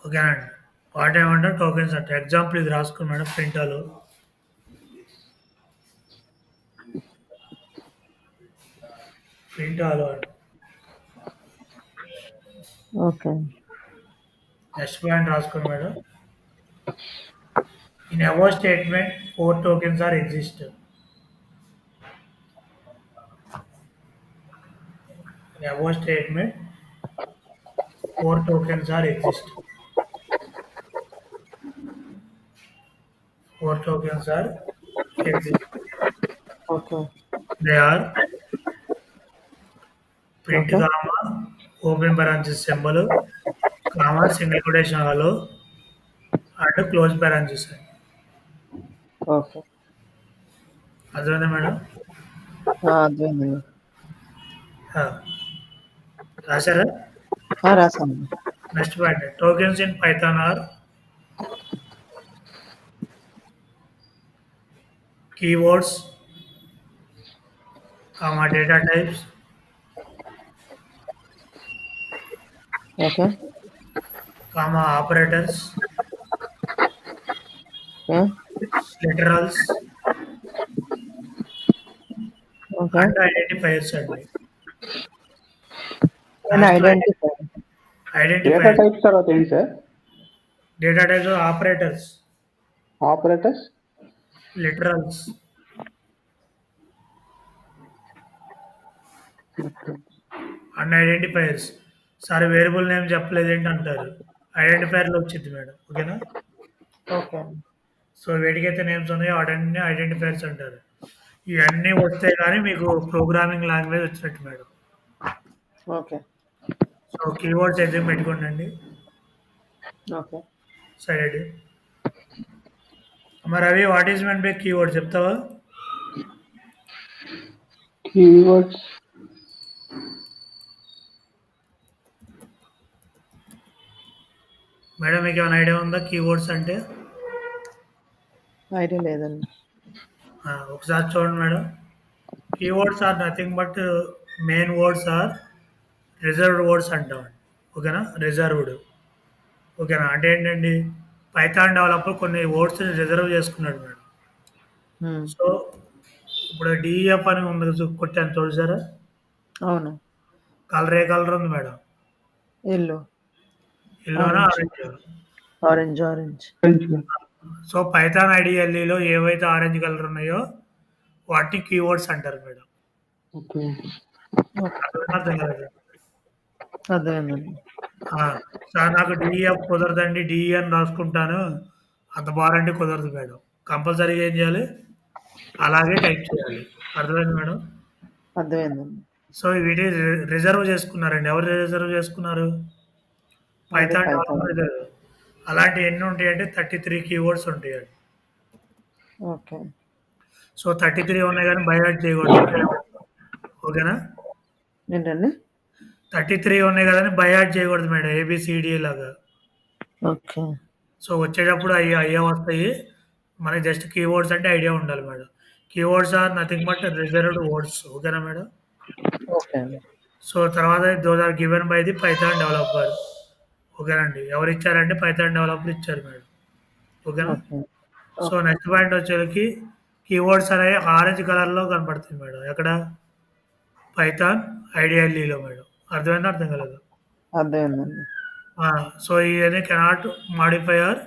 ఓకేనండి. What ఏమంటారు tokens అంటే example ఇది రాసుకోండి madam. ప్రింటాలో అండి. Okay. Next point రాసుకోండి madam. In above statement, 4 tokens are exist. In above statement, 4 tokens are exist. 4 tokens are exist. Okay. They are print okay. comma, open parenthesis symbol, comma, single quotation hello, and close parenthesis. Okay. అర్థమైందా madam? అర్థమైందండి. రాశారా? రాసాను. Next point tokens in Python are keywords, comma data types, okay. comma operators, okay. literals, okay. and identifiers అండి. Identify. Data Identifiers, types తర్వాత ఏంటి sir? data types are operators, operators, literals, and identifiers. Sir variable name చెప్పలేదు ఏంటి అంటారు. ఐడెంటిఫైర్లో వచ్చింది madam. ఓకేనా? Okay. So వేటికైతే names ఉన్నాయో వాటన్ని identifiers అంటారు. ఇవన్నీ వస్తే కానీ మీకు ప్రోగ్రామింగ్ లాంగ్వేజ్ వచ్చినట్టు మేడం. ఓకే. సో కీవర్డ్స్ ఎందుకు పెట్టుకోండి. ఓకే. సైడ్ మరి అవి what is men by keyword చెప్తావా? కీవర్డ్స్ మేడం మీకు ఏమైనా ఐడియా ఉందా కీవర్డ్స్ అంటే? ఐడియా లేదండి. ఒకసారి చూడండి madam. Keywords are nothing but main words or reserved words అంటామండి. ఓకేనా? రిజర్వ్డ్. ఓకేనా? అంటే ఏంటండి, పైథాన్ డెవలపర్ కొన్ని వర్డ్స్ని రిజర్వ్ చేసుకున్నాడు మేడం. సో ఇప్పుడు డిఎఫ్ అని ఉంది కొట్టాను చూసారా? అవును. కలర్ ఏ కలర్ ఉంది మేడం? ఎల్లో. ఎల్లోనా orange. Orange? Orange. So Python ఐడిఎల్ఈలో ఏవైతే ఆరెంజ్ కలర్ ఉన్నాయో వాటిని కీవర్డ్స్ అంటారు మేడం. ఓకే. అర్థం కాలేదు. అర్థమైందండి. సార్ నాకు డిఈఎఫ్ కుదరదండి, డిఈ అని రాసుకుంటాను, అంత బారంటే కుదరదు మేడం. కంపల్సరీగా ఏం చేయాలి? అలాగే టైప్ చేయాలి. అర్థమైంది మేడం? అర్థమైందండి. సో వీటి రిజర్వ్ చేసుకున్నారండి. ఎవరు రిజర్వ్ చేసుకున్నారు? Python developer. అలాంటి ఎన్ని ఉంటాయంటే 33 కీవర్డ్స్ ఉంటాయండి. ఓకే. సో 33 ఉన్నాయి కానీ బైహార్ట్ చేయకూడదు. ఓకేనా? ఏంటండి? 33 ఉన్నాయి కదని బైహార్ట్ చేయకూడదు మేడం, ఏబిసిడి లాగా. ఓకే. సో వచ్చేటప్పుడు అయ్యే వస్తాయి. మనకి జస్ట్ కీవర్డ్స్ అంటే ఐడియా ఉండాలి madam. Keywords are nothing but reserved words. ఓకేనా మేడం? ఓకే అండి. సో తర్వాత those are given by the Python developer. ఓకేనండి. ఎవరిచ్చారంటే పైథాన్ డెవలపర్ ఇచ్చారు మేడం. ఓకేనా? Okay. So okay. Next point వచ్చేసరికి కీవర్డ్స్ అనేవి ఆరెంజ్ కలర్‌లో కనపడతాయి మేడం. ఎక్కడ? పైథాన్ ఐడిఎల్ఈలో మేడం. అర్థమైందా? అర్థం కాలేదా? అర్థమైందండి. సో ఇవన్నీ cannot modify or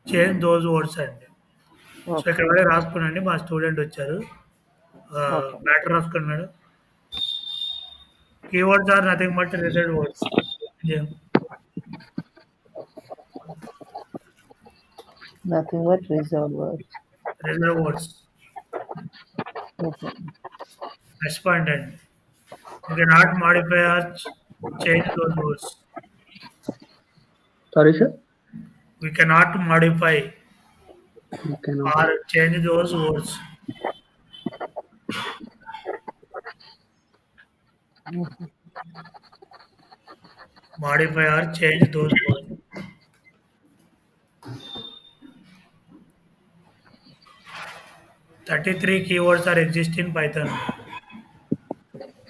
change those words అండి. So okay. ఇక్కడ వరకు రాసుకోనండి. మా స్టూడెంట్ వచ్చారు. ఓకే. మ్యాటర్ రాసుకోండి madam. Keywords are nothing but reserved words. Nothing but reserved words. Reserved words. Okay. Next point అండి. You cannot modify or change those words. Sorry sir. We cannot modify okay. or change those words. Modify or change those words. Thirty-three keywords are exist in Python.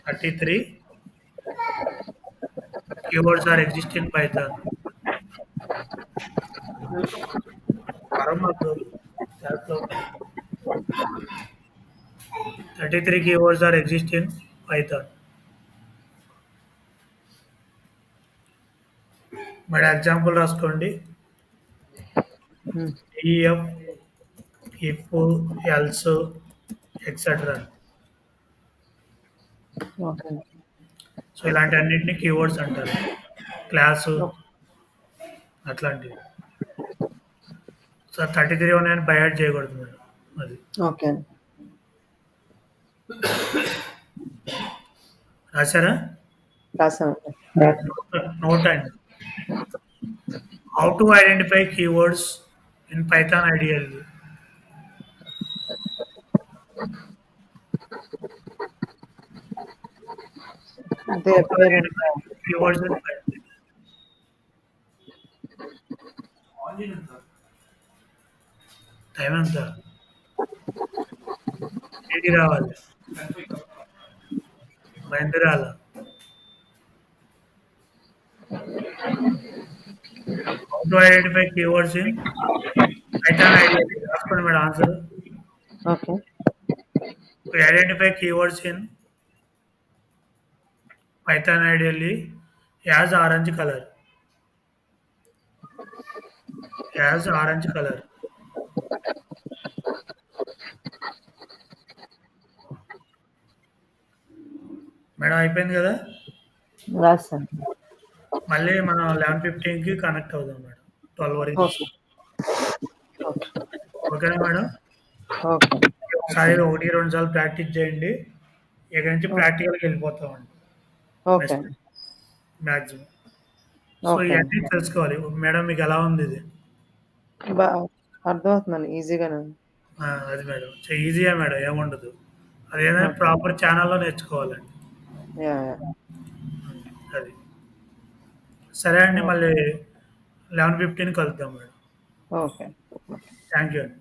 33 keywords are exist in Python. Paramagro. 33 keywords are exist in Python. మరి example రాసుకోండి. Hmm. EF, if, else, etcetera. Okay. So ఇలాంటి అన్నింటినీ keywords అంటారు. Class అట్లాంటివి. So 33 ఉన్నాయని by heart చేయకూడదు madam. అది okay అండి. రాశారా? రాసామండి. నోట్ అండి. How to identify keywords in Python IDLE. అంటే పేరెంట్ కీవర్డ్స్ ఇన్ టైం ఎంత? ఏది రావాలి? మైంది రాలా? How to identify keywords in Python IDLE. రాసుకోండి madam answer. Okay. We identify keywords in Python ideally as orange color. As orange color. Madam అయిపోయింది కదా? రాసాను. మళ్ళీ మనం 11:15కి కనెక్ట్ అవుదాం మేడం. 12 వరకు. ఓకే. ఓకే. ఓకేనా మేడం? ఓకే. ఒకసారి 1-2 సార్లు ప్రాక్టీస్ చేయండి. ఇక్కడి నుంచి ప్రాక్టికల్కి వెళ్ళిపోతామండి ఓకే అండి. మ్యాక్సిమం. సో ఓకే ఇవన్నీ అండి. తెలుసుకోవాలి. మేడం మీకు ఎలా ఉంది ఇది? అర్థమవుతుందండి. ఈజీగానే ఉంది. అది మేడం ఈజీయా మేడం, ఏముండదు. అదేదైనా ఓకే. ప్రాపర్ ఛానల్లో నేర్చుకోవాలండి. యాహ్! అది. సరే అండి. ఓకే. మళ్ళీ 11:15 కలుద్దాం మేడం. ఓకే. థ్యాంక్ యూ అండి.